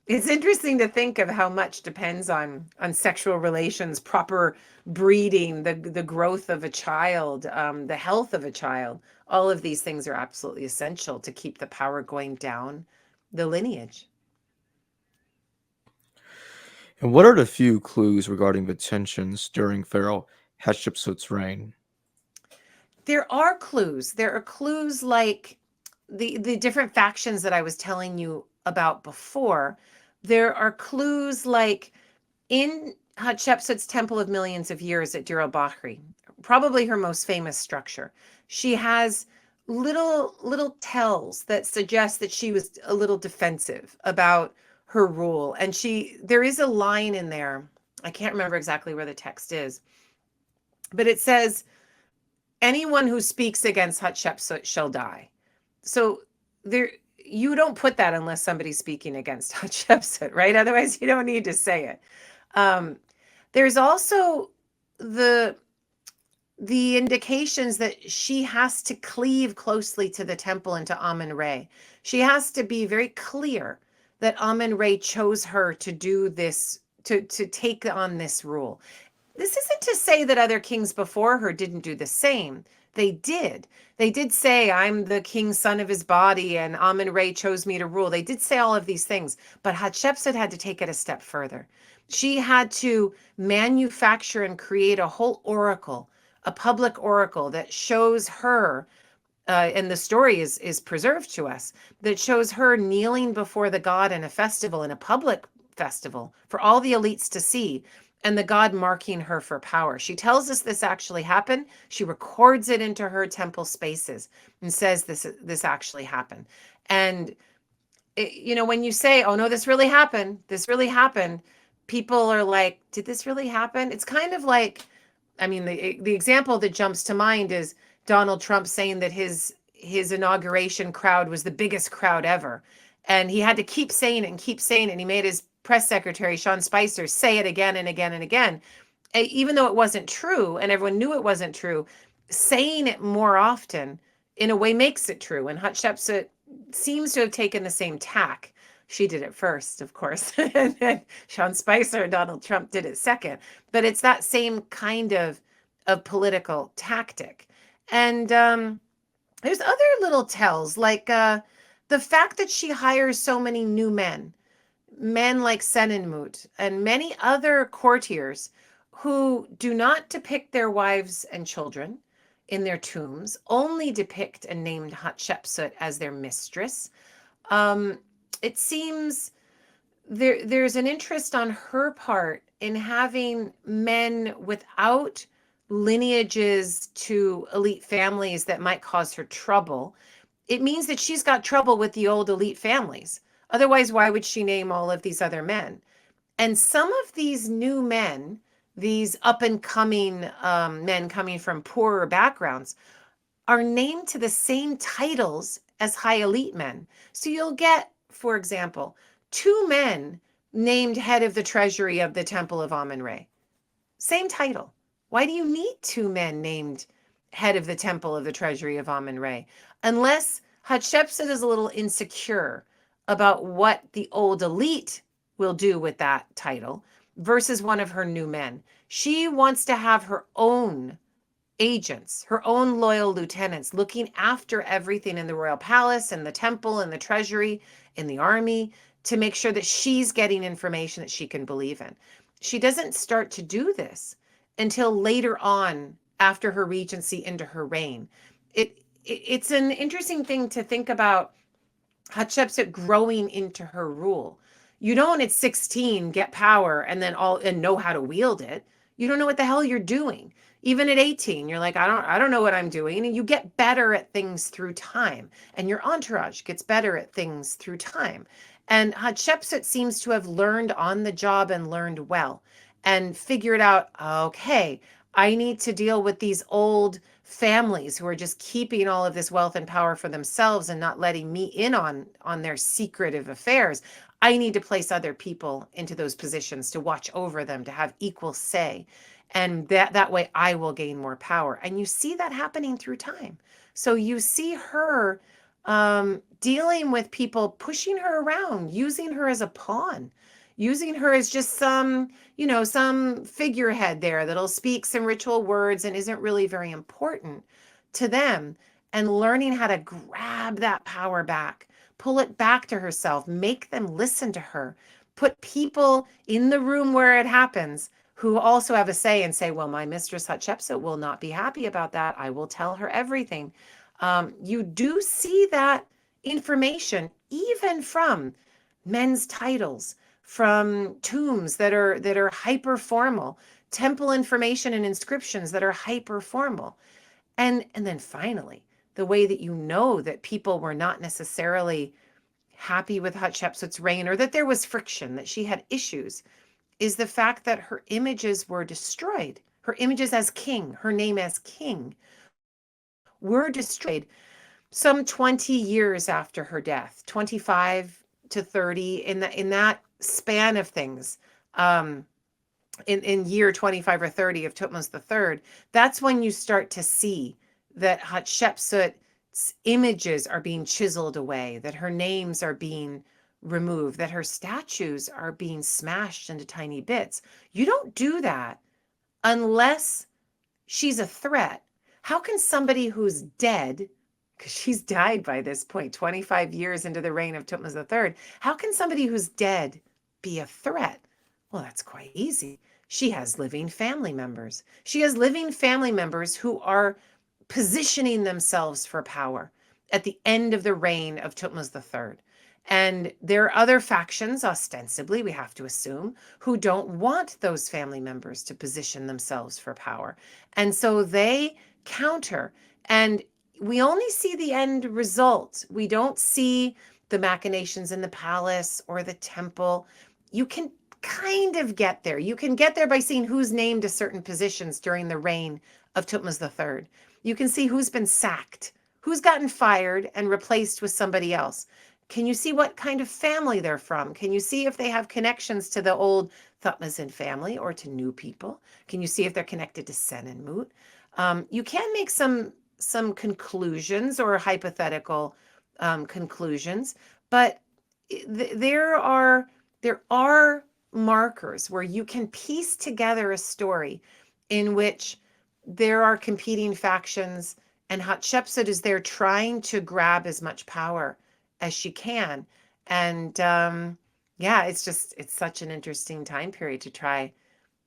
interesting to think of how much depends on sexual relations, proper breeding, the growth of a child, the health of a child. All of these things are absolutely essential to keep the power going down the lineage. And what are the few clues regarding the tensions during Pharaoh Hatshepsut's reign? There are clues. There are clues like the different factions that I was telling you about before. There are clues like in Hatshepsut's Temple of Millions of Years at Dir el-Bahri, probably her most famous structure, she has little tells that suggest that she was a little defensive about her rule. And there is a line in there, I can't remember exactly where the text is, but it says, anyone who speaks against Hatshepsut shall die. So you don't put that unless somebody's speaking against Hatshepsut, right? Otherwise, you don't need to say it. There's also the indications that she has to cleave closely to the temple and to Amun-Re. She has to be very clear that Amun-Re chose her to do this, to take on this rule. This isn't to say that other kings before her didn't do the same. They did. They did say, I'm the king's son of his body, and Amun-Re chose me to rule. They did say all of these things, but Hatshepsut had to take it a step further. She had to manufacture and create a whole oracle, a public oracle that shows her, and the story is preserved to us, that shows her kneeling before the god in a festival, in a public festival, for all the elites to see, and the god marking her for power. She tells us this actually happened. She records it into her temple spaces and says this actually happened. And when you say, "Oh no, this really happened," people are like, "Did this really happen?" It's kind of like, I mean, the example that jumps to mind is Donald Trump saying that his inauguration crowd was the biggest crowd ever, and he had to keep saying it and keep saying it. And he made his press secretary Sean Spicer say it again and again and again, even though it wasn't true, and everyone knew it wasn't true. Saying it more often, in a way, makes it true. And Hatshepsut seems to have taken the same tack. She did it first, of course, and then Sean Spicer and Donald Trump did it second. But it's that same kind of political tactic. And there's other little tells, like the fact that she hires so many new men like Senenmut and many other courtiers who do not depict their wives and children in their tombs, only depict and named Hatshepsut as their mistress. It seems there's an interest on her part in having men without lineages to elite families that might cause her trouble. It means that she's got trouble with the old elite families. Otherwise, why would she name all of these other men? And some of these new men, these up and coming men coming from poorer backgrounds, are named to the same titles as high elite men. So you'll get, for example, two men named head of the treasury of the Temple of Amun-Re. Same title. Why do you need two men named head of the Temple of the Treasury of Amun-Re? Unless Hatshepsut is a little insecure about what the old elite will do with that title versus one of her new men. She wants to have her own agents, her own loyal lieutenants, looking after everything in the royal palace and the temple and the treasury, in the army, to make sure that she's getting information that she can believe in. She doesn't start to do this until later on, after her regency, into her reign. It's an interesting thing to think about Hatshepsut growing into her rule. You don't at 16 get power and then know how to wield it. You don't know what the hell you're doing. Even at 18, you're like, I don't know what I'm doing. And you get better at things through time. And your entourage gets better at things through time. And Hatshepsut seems to have learned on the job and learned well and figured out, okay, I need to deal with these old families who are just keeping all of this wealth and power for themselves and not letting me in on their secretive affairs. I need to place other people into those positions to watch over them, to have equal say. And that way I will gain more power. And you see that happening through time. So you see her dealing with people, pushing her around, using her as a pawn, using her as just some figurehead there that'll speak some ritual words and isn't really very important to them, and learning how to grab that power back, pull it back to herself, make them listen to her, put people in the room where it happens who also have a say and say, well, my mistress Hatshepsut will not be happy about that. I will tell her everything. You do see that information even from men's titles, from tombs that are hyper formal, temple information and inscriptions that are hyper formal. And then finally, the way that you know that people were not necessarily happy with Hatshepsut's reign, or that there was friction, that she had issues, is the fact that her images were destroyed. Her images as king, her name as king, were destroyed some 20 years after her death, 25 to 30, in that span of things. In year 25 or 30 of Thutmose III, that's when you start to see that Hatshepsut's images are being chiseled away, that her names are being removed, that her statues are being smashed into tiny bits. You don't do that unless she's a threat. How can somebody who's dead, because she's died by this point, 25 years into the reign of Thutmose III, how can somebody who's dead be a threat? Well, that's quite easy. She has living family members. She has living family members who are positioning themselves for power at the end of the reign of Thutmose III. And there are other factions, ostensibly, we have to assume, who don't want those family members to position themselves for power. And so they counter. And we only see the end result. We don't see the machinations in the palace or the temple. You can kind of get there. You can get there by seeing who's named to certain positions during the reign of Thutmose III. You can see who's been sacked, who's gotten fired and replaced with somebody else. Can you see what kind of family they're from? Can you see if they have connections to the old Thutmosan family or to new people? Can you see if they're connected to Sen and Mut? You can make some conclusions or hypothetical conclusions, but there are markers where you can piece together a story in which there are competing factions and Hatshepsut is there trying to grab as much power as she can. And yeah, it's such an interesting time period to try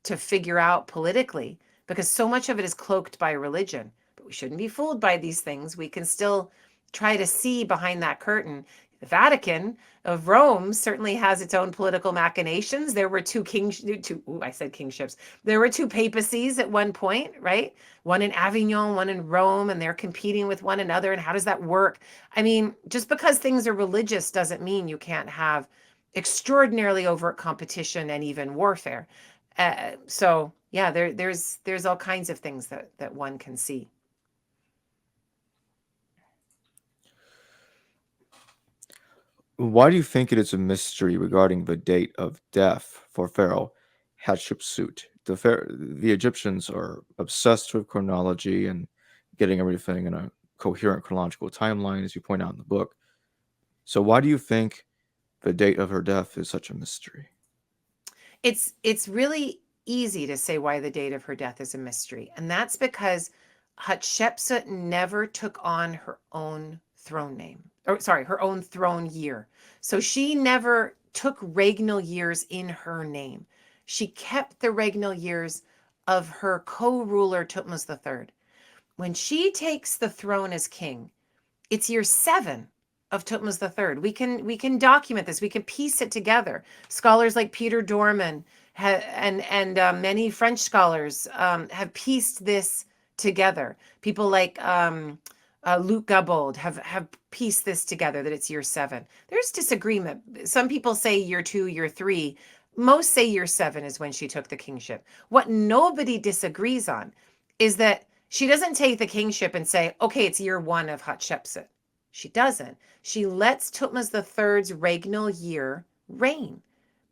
to figure out politically because so much of it is cloaked by religion. But we shouldn't be fooled by these things. We can still try to see behind that curtain. The Vatican of Rome certainly has its own political machinations. There were I said kingships. There were two papacies at one point, right? One in Avignon, one in Rome, and they're competing with one another. And how does that work? I mean, just because things are religious doesn't mean you can't have extraordinarily overt competition and even warfare. So yeah, there's all kinds of things that one can see. Why do you think it is a mystery regarding the date of death for Pharaoh Hatshepsut? The Egyptians are obsessed with chronology and getting everything in a coherent chronological timeline, as you point out in the book. So why do you think the date of her death is such a mystery? It's really easy to say why the date of her death is a mystery, and that's because Hatshepsut never took on her own throne name, or sorry, her own throne year. So she never took regnal years in her name. She kept the regnal years of her co-ruler Thutmose III. When she takes the throne as king, it's year 7 of Thutmose III. We can document this. We can piece it together. Scholars like Peter Dorman and many French scholars have pieced this together. People like Luc Gabold have pieced this together that it's year 7. There's disagreement. Some people say year 2, year 3. Most say year 7 is when she took the kingship. What nobody disagrees on is that she doesn't take the kingship and say, okay, it's year 1 of Hatshepsut. She doesn't. She lets Thutmose III's regnal year reign.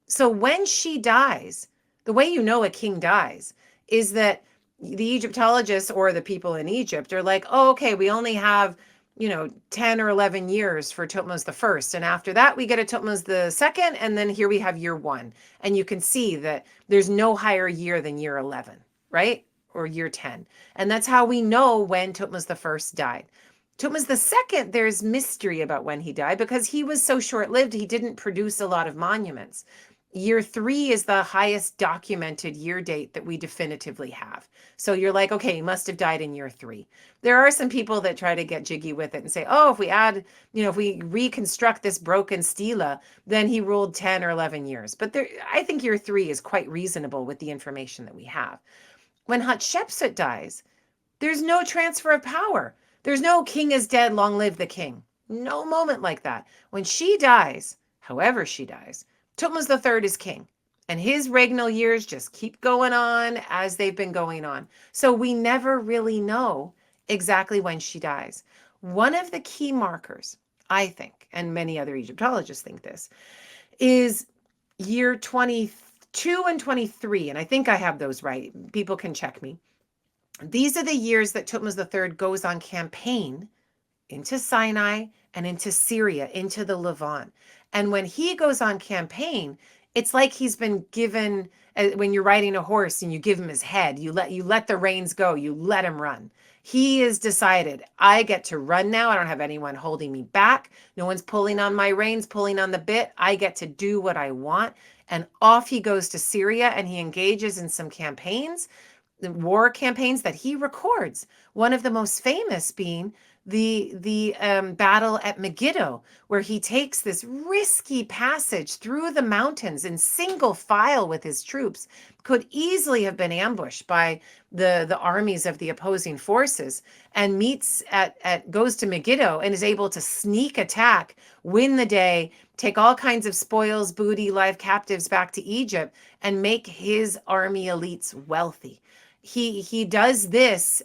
So when she dies, the way you know a king dies is that the Egyptologists or the people in Egypt are like, oh, okay, we only have, 10 or 11 years for Thutmose I. And after that, we get a Thutmose II. And then here we have year 1. And you can see that there's no higher year than year 11, right? Or year 10. And that's how we know when Thutmose I died. Thutmose II, there's mystery about when he died because he was so short-lived, he didn't produce a lot of monuments. Year 3 is the highest documented year date that we definitively have. So you're like, okay, he must have died in year 3. There are some people that try to get jiggy with it and say, oh, if we add, if we reconstruct this broken stela, then he ruled 10 or 11 years. But I think year 3 is quite reasonable with the information that we have. When Hatshepsut dies, there's no transfer of power. There's no king is dead, long live the king. No moment like that. When she dies, however she dies, Thutmose III is king. And his regnal years just keep going on as they've been going on. So we never really know exactly when she dies. One of the key markers, I think, and many other Egyptologists think this, is year 22 and 23. And I think I have those right. People can check me. These are the years that Thutmose III goes on campaign into Sinai and into Syria, into the Levant. And when he goes on campaign, it's like he's been given, when you're riding a horse and you give him his head, you let the reins go, you let him run. He has decided, I get to run now. I don't have anyone holding me back. No one's pulling on my reins, pulling on the bit. I get to do what I want. And off he goes to Syria and he engages in some campaigns, the war campaigns that he records. One of the most famous being the battle at Megiddo, where he takes this risky passage through the mountains in single file with his troops, could easily have been ambushed by the armies of the opposing forces, and meets at goes to Megiddo and is able to sneak attack, win the day, take all kinds of spoils, booty, live captives back to Egypt, and make his army elites wealthy. He does this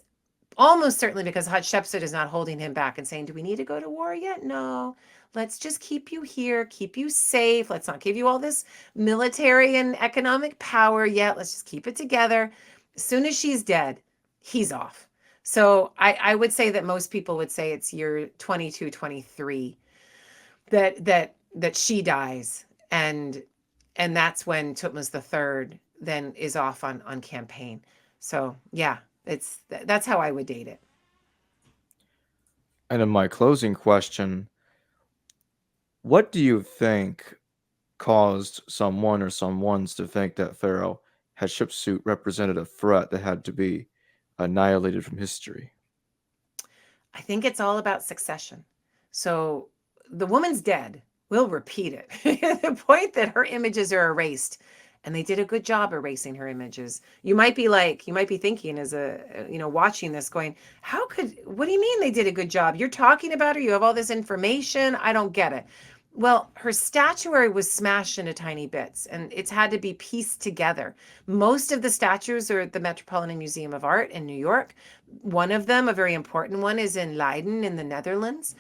almost certainly because Hatshepsut is not holding him back and saying, do we need to go to war yet? No, let's just keep you here, keep you safe. Let's not give you all this military and economic power yet. Let's just keep it together. As soon as she's dead, he's off. So I would say that most people would say it's year 22, 23 that she dies. And that's when Thutmose III then is off on campaign. So yeah, that's how I would date it. And in my closing question, what do you think caused someone or someones to think that Pharaoh Hatshepsut represented a threat that had to be annihilated from history? I think it's all about succession. So the woman's dead. We'll repeat it. The point that her images are erased, and they did a good job erasing her images. You might be thinking as watching this going, what do you mean they did a good job? You're talking about her. You have all this information. I don't get it. Well, her statuary was smashed into tiny bits, and it's had to be pieced together. Most of the statues are at the Metropolitan Museum of Art in New York. One of them, a very important one, is in Leiden in the Netherlands.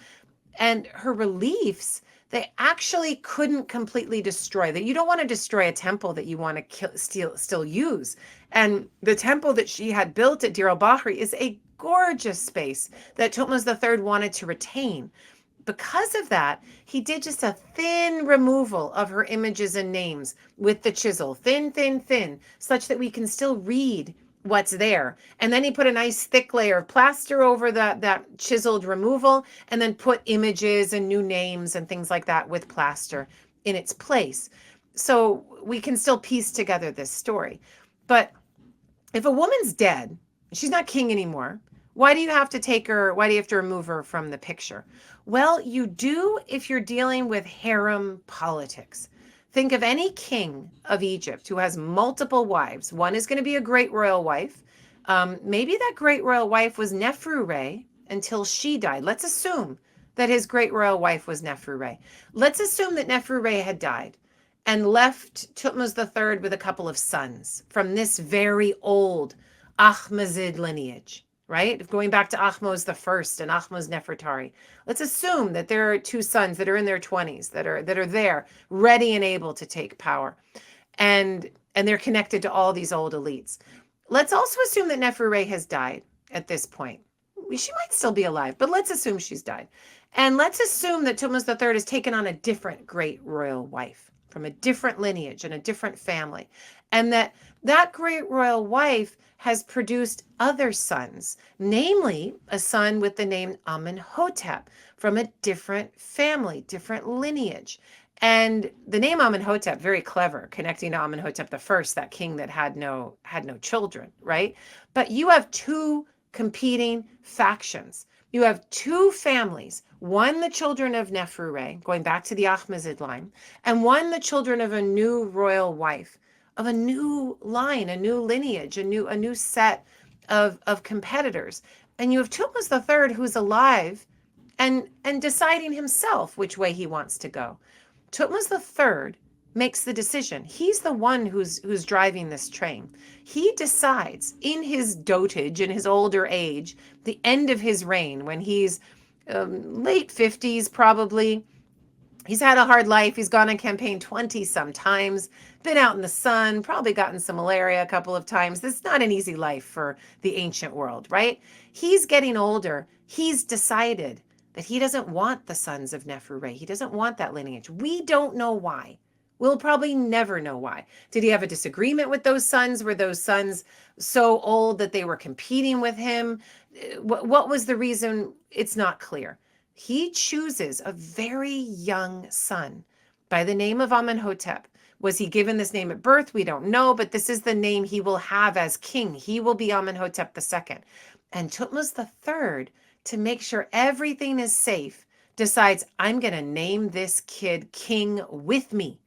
And her reliefs, they actually couldn't completely destroy that. You don't want to destroy a temple that you want to still use. And the temple that she had built at Deir el-Bahri is a gorgeous space that Thutmose III wanted to retain. Because of that, he did just a thin removal of her images and names with the chisel, thin, such that we can still read what's there. And then he put a nice thick layer of plaster over that chiseled removal, and then put images and new names and things like that with plaster in its place. So we can still piece together this story. But if a woman's dead, she's not king anymore, why do you have to take her? Why do you have to remove her from the picture? Well, you do if you're dealing with harem politics. Think of any king of Egypt who has multiple wives. One is going to be a great royal wife. Maybe that great royal wife was Nefru-Re until she died. Let's assume that his great royal wife was Nefru-Re. Let's assume that Nefru-Re had died and left Thutmose III with a couple of sons from this very old Ahmose lineage, right? Going back to Ahmose I and Ahmose Nefertari. Let's assume that there are two sons that are in their 20s that are there, ready and able to take power. And they're connected to all these old elites. Let's also assume that Nefru-Re has died at this point. She might still be alive, but let's assume she's died. And let's assume that Thutmose III has taken on a different great royal wife from a different lineage and a different family. And that great royal wife has produced other sons, namely a son with the name Amenhotep from a different family, different lineage. And the name Amenhotep, very clever, connecting to Amenhotep I, that king that had no children, right? But you have two competing factions. You have two families, one the children of Nefru-Re, going back to the Ahmose line, and one the children of a new royal wife, of a new line, a new lineage, a new set of competitors. And you have Thutmose III who's alive and deciding himself which way he wants to go. Thutmose III makes the decision. He's the one who's driving this train. He decides in his dotage, in his older age, the end of his reign, when he's late 50s probably. He's had a hard life. He's gone on campaign 20 some times, been out in the sun, probably gotten some malaria a couple of times. This is not an easy life for the ancient world, right? He's getting older. He's decided that he doesn't want the sons of Nefru-Re. He doesn't want that lineage. We don't know why. We'll probably never know why. Did he have a disagreement with those sons? Were those sons so old that they were competing with him? What was the reason? It's not clear. He chooses a very young son by the name of Amenhotep. Was he given this name at birth? We don't know, but this is the name he will have as king. He will be Amenhotep II. And Thutmose III to make sure everything is safe, decides, I'm going to name this kid king with me.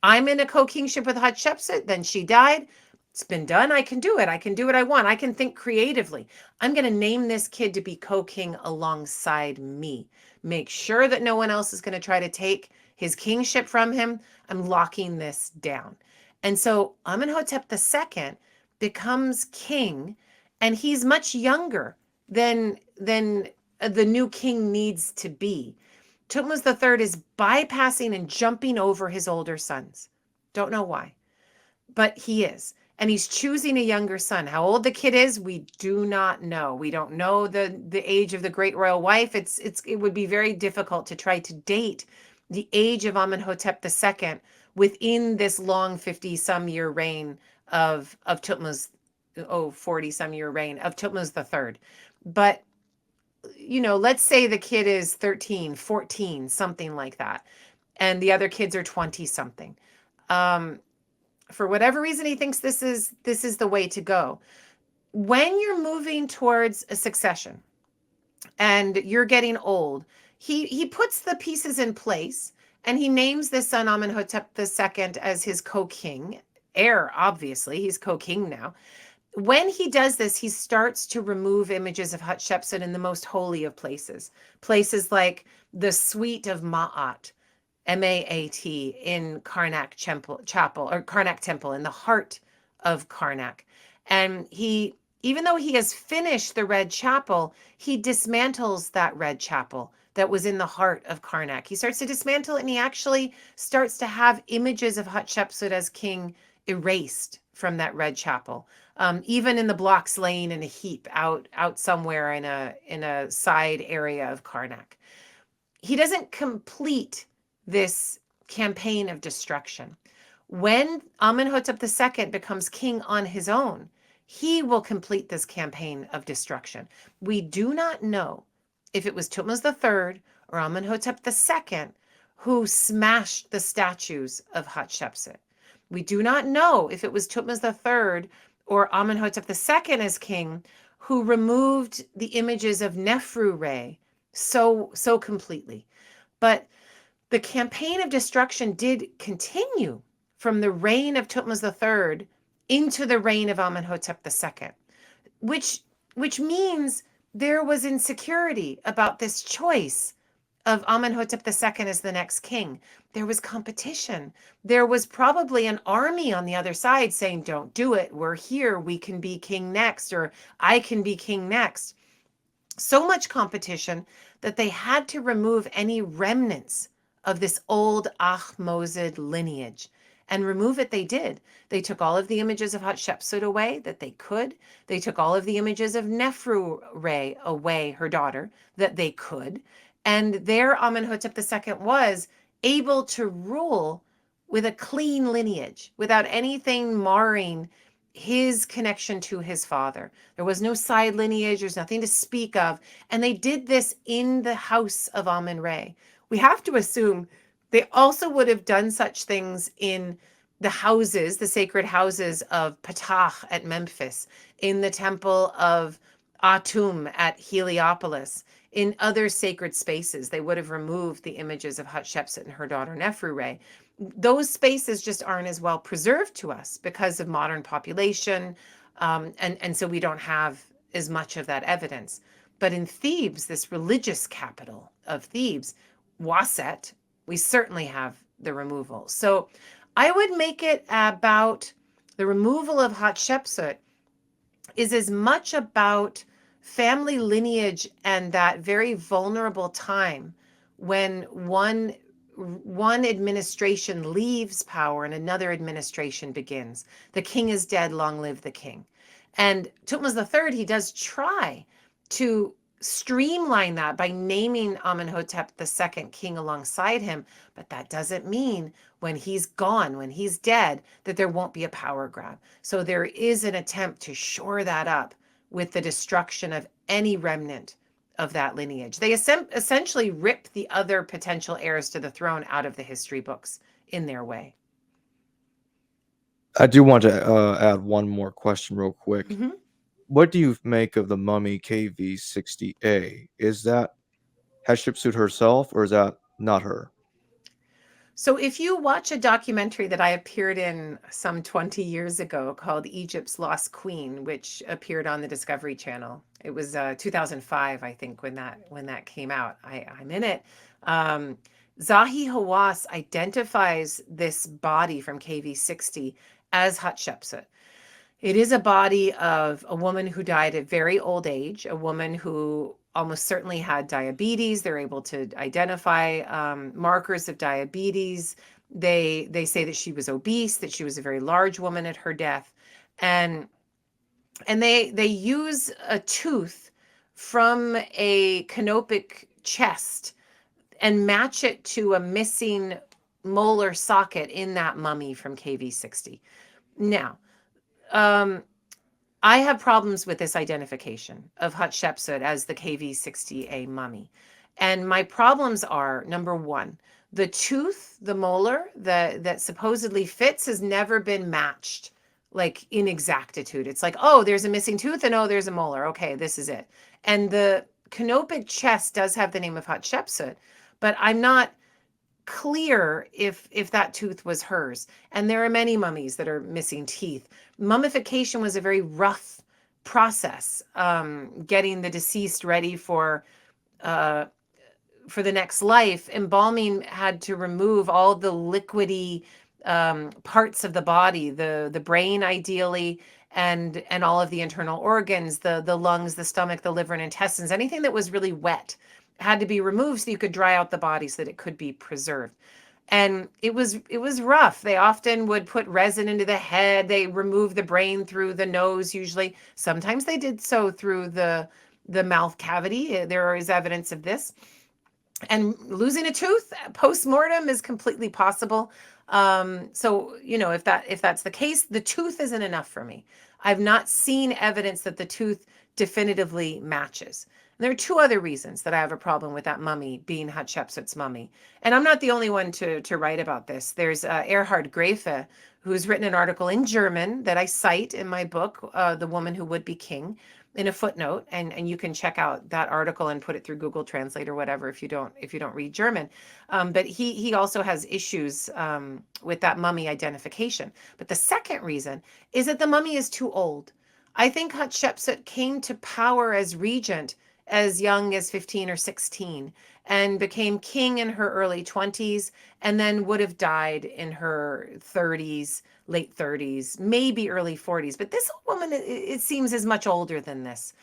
I'm in a co-kingship with Hatshepsut, then she died. It's been done. I can do it. I can do what I want. I can think creatively. I'm going to name this kid to be co-king alongside me. Make sure that no one else is going to try to take his kingship from him. I'm locking this down. And so Amenhotep II becomes king, and he's much younger than the new king needs to be. Thutmose III is bypassing and jumping over his older sons. Don't know why, but he is. And he's choosing a younger son. How old the kid is, we do not know. We don't know the age of the great royal wife. It would be very difficult to try to date the age of Amenhotep II within this long 50-some year reign of Thutmose, 40-some year reign of Thutmose III. But let's say the kid is 13, 14, something like that, and the other kids are 20 something. For whatever reason, he thinks this is the way to go. When you're moving towards a succession and you're getting old, he puts the pieces in place, and he names this son Amenhotep II as his co-king, heir, obviously, he's co-king now. When he does this, he starts to remove images of Hatshepsut in the most holy of places. Places like the suite of Ma'at, M-A-A-T, in Karnak Chapel, or Karnak Temple, in the heart of Karnak. And he, even though he has finished the red chapel, he dismantles that red chapel that was in the heart of Karnak. He starts to dismantle it, and he actually starts to have images of Hatshepsut as king erased from that red chapel. Even in the blocks laying in a heap out somewhere in a side area of Karnak. He doesn't complete this campaign of destruction. When Amenhotep II becomes king on his own, he will complete this campaign of destruction. We do not know if it was Thutmose III or Amenhotep II who smashed the statues of Hatshepsut. We do not know if it was Thutmose III or Amenhotep II as king who removed the images of Nefru-Re so completely. But the campaign of destruction did continue from the reign of Thutmose III into the reign of Amenhotep II, which means there was insecurity about this choice of Amenhotep II as the next king. There was competition. There was probably an army on the other side saying, don't do it. We're here. We can be king next, or I can be king next. So much competition that they had to remove any remnants of this old Ahmose lineage. And remove it they did. They took all of the images of Hatshepsut away that they could. They took all of the images of Nefru-Re away, her daughter, that they could. And there Amenhotep II was able to rule with a clean lineage, without anything marring his connection to his father. There was no side lineage, there's nothing to speak of. And they did this in the house of Amun-Re. We have to assume they also would have done such things in the houses, the sacred houses of Ptah at Memphis, in the temple of Atum at Heliopolis, in other sacred spaces. They would have removed the images of Hatshepsut and her daughter Nefru-Re. Those spaces just aren't as well preserved to us because of modern population, and so we don't have as much of that evidence. But in Thebes, this religious capital of Thebes, Waset, we certainly have the removal. So I would make it about the removal of Hatshepsut is as much about family lineage and that very vulnerable time when one administration leaves power and another administration begins. The king is dead, long live the king. And Thutmose III, he does try to streamline that by naming Amenhotep II king alongside him, but that doesn't mean when he's gone, when he's dead, that there won't be a power grab. So there is an attempt to shore that up with the destruction of any remnant of that lineage. They essentially rip the other potential heirs to the throne out of the history books in their way. I do want to add one more question real quick. Mm-hmm. what do you make of the mummy KV60A? Is that Hatshepsut herself, or is that not her? So if you watch a documentary that I appeared in some 20 years ago called Egypt's Lost Queen, which appeared on the Discovery Channel, it was 2005, I think, when that came out. I'm in it. Um, Zahi Hawass identifies this body from KV60 as Hatshepsut. It is a body of a woman who died at very old age, a woman who almost certainly had diabetes. They're able to identify markers of diabetes. They say that she was obese, that she was a very large woman at her death, and they use a tooth from a canopic chest and match it to a missing molar socket in that mummy from KV60. Now, um, I have problems with this identification of Hatshepsut as the KV60A mummy. And my problems are, number one, the tooth, the molar that supposedly fits has never been matched like in exactitude. It's like, oh, there's a missing tooth and oh, there's a molar. Okay, this is it. And the canopic chest does have the name of Hatshepsut, but I'm not clear if that tooth was hers. And there are many mummies that are missing teeth. Mummification was a very rough process, getting the deceased ready uh, for the next life. Embalming had to remove all the liquidy parts of the body, the brain ideally, and all of the internal organs, the lungs, the stomach, the liver and intestines, anything that was really wet had to be removed so you could dry out the body so that it could be preserved. And it was rough. They often would put resin into the head. They removed the brain through the nose usually. Sometimes they did so through the mouth cavity. There is evidence of this. And losing a tooth post-mortem is completely possible. So, if that's the case, the tooth isn't enough for me. I've not seen evidence that the tooth definitively matches. And there are two other reasons that I have a problem with that mummy being Hatshepsut's mummy. And I'm not the only one to write about this. There's Erhard Graefe, who's written an article in German that I cite in my book, The Woman Who Would Be King, in a footnote, and you can check out that article and put it through Google Translate or whatever if you don't read German. But he also has issues with that mummy identification. But the second reason is that the mummy is too old. I think Hatshepsut came to power as regent as young as 15 or 16 and became king in her early 20s and then would have died in her 30s, late 30s, maybe early 40s. But this woman, it seems, is much older than this.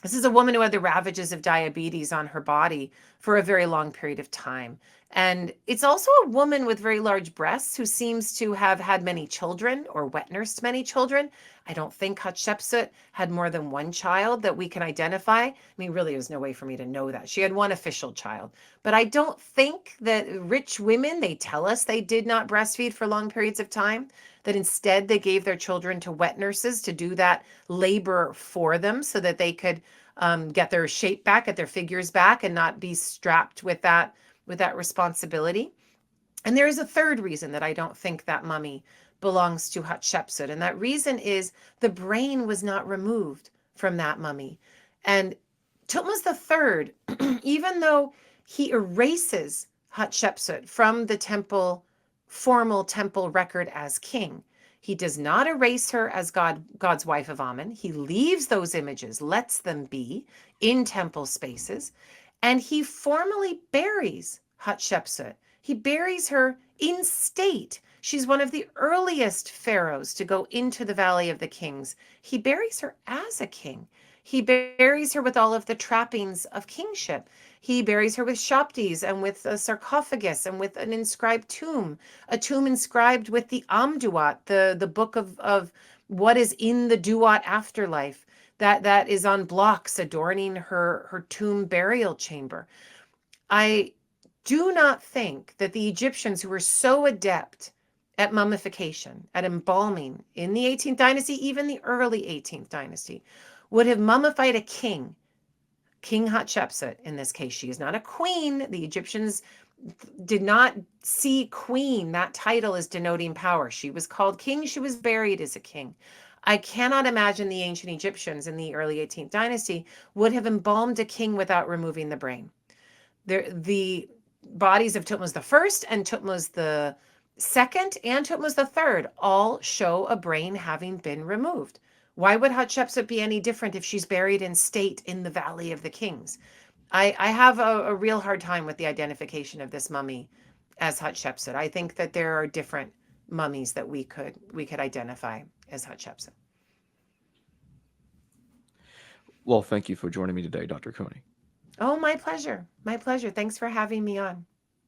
This is a woman who had the ravages of diabetes on her body for a very long period of time. And it's also a woman with very large breasts who seems to have had many children or wet nursed many children. I don't think Hatshepsut had more than one child that we can identify. I mean, really, there's no way for me to know that. She had one official child. But I don't think that rich women, they tell us they did not breastfeed for long periods of time, that instead they gave their children to wet nurses to do that labor for them so that they could get their shape back, get their figures back, and not be strapped with that responsibility. And there is a third reason that I don't think that mummy belongs to Hatshepsut. And that reason is the brain was not removed from that mummy. And Thutmose III, even though he erases Hatshepsut from the formal temple record as king, he does not erase her as God's wife of Amun. He leaves those images, lets them be in temple spaces, and he formally buries Hatshepsut. He buries her in state. She's one of the earliest pharaohs to go into the Valley of the Kings. He buries her as a king. He buries her with all of the trappings of kingship. He buries her with shaptis and with a sarcophagus and with an inscribed tomb, a tomb inscribed with the Amduat, the book of what is in the Duat afterlife, that is on blocks adorning her tomb burial chamber. I do not think that the Egyptians, who were so adept at mummification, at embalming in the 18th dynasty, even the early 18th dynasty, would have mummified a king, King Hatshepsut in this case. She is not a queen. The Egyptians did not see queen, that title, as denoting power. She was called king. She was buried as a king. I cannot imagine the ancient Egyptians in the early 18th dynasty would have embalmed a king without removing the brain. The bodies of Thutmose I and Thutmose II and Thutmose III all show a brain having been removed. Why would Hatshepsut be any different if she's buried in state in the Valley of the Kings? I have a real hard time with the identification of this mummy as Hatshepsut. I think that there are different mummies that we could identify as Hatshepsut. Well, thank you for joining me today, Dr. Cooney. Oh, my pleasure. My pleasure. Thanks for having me on.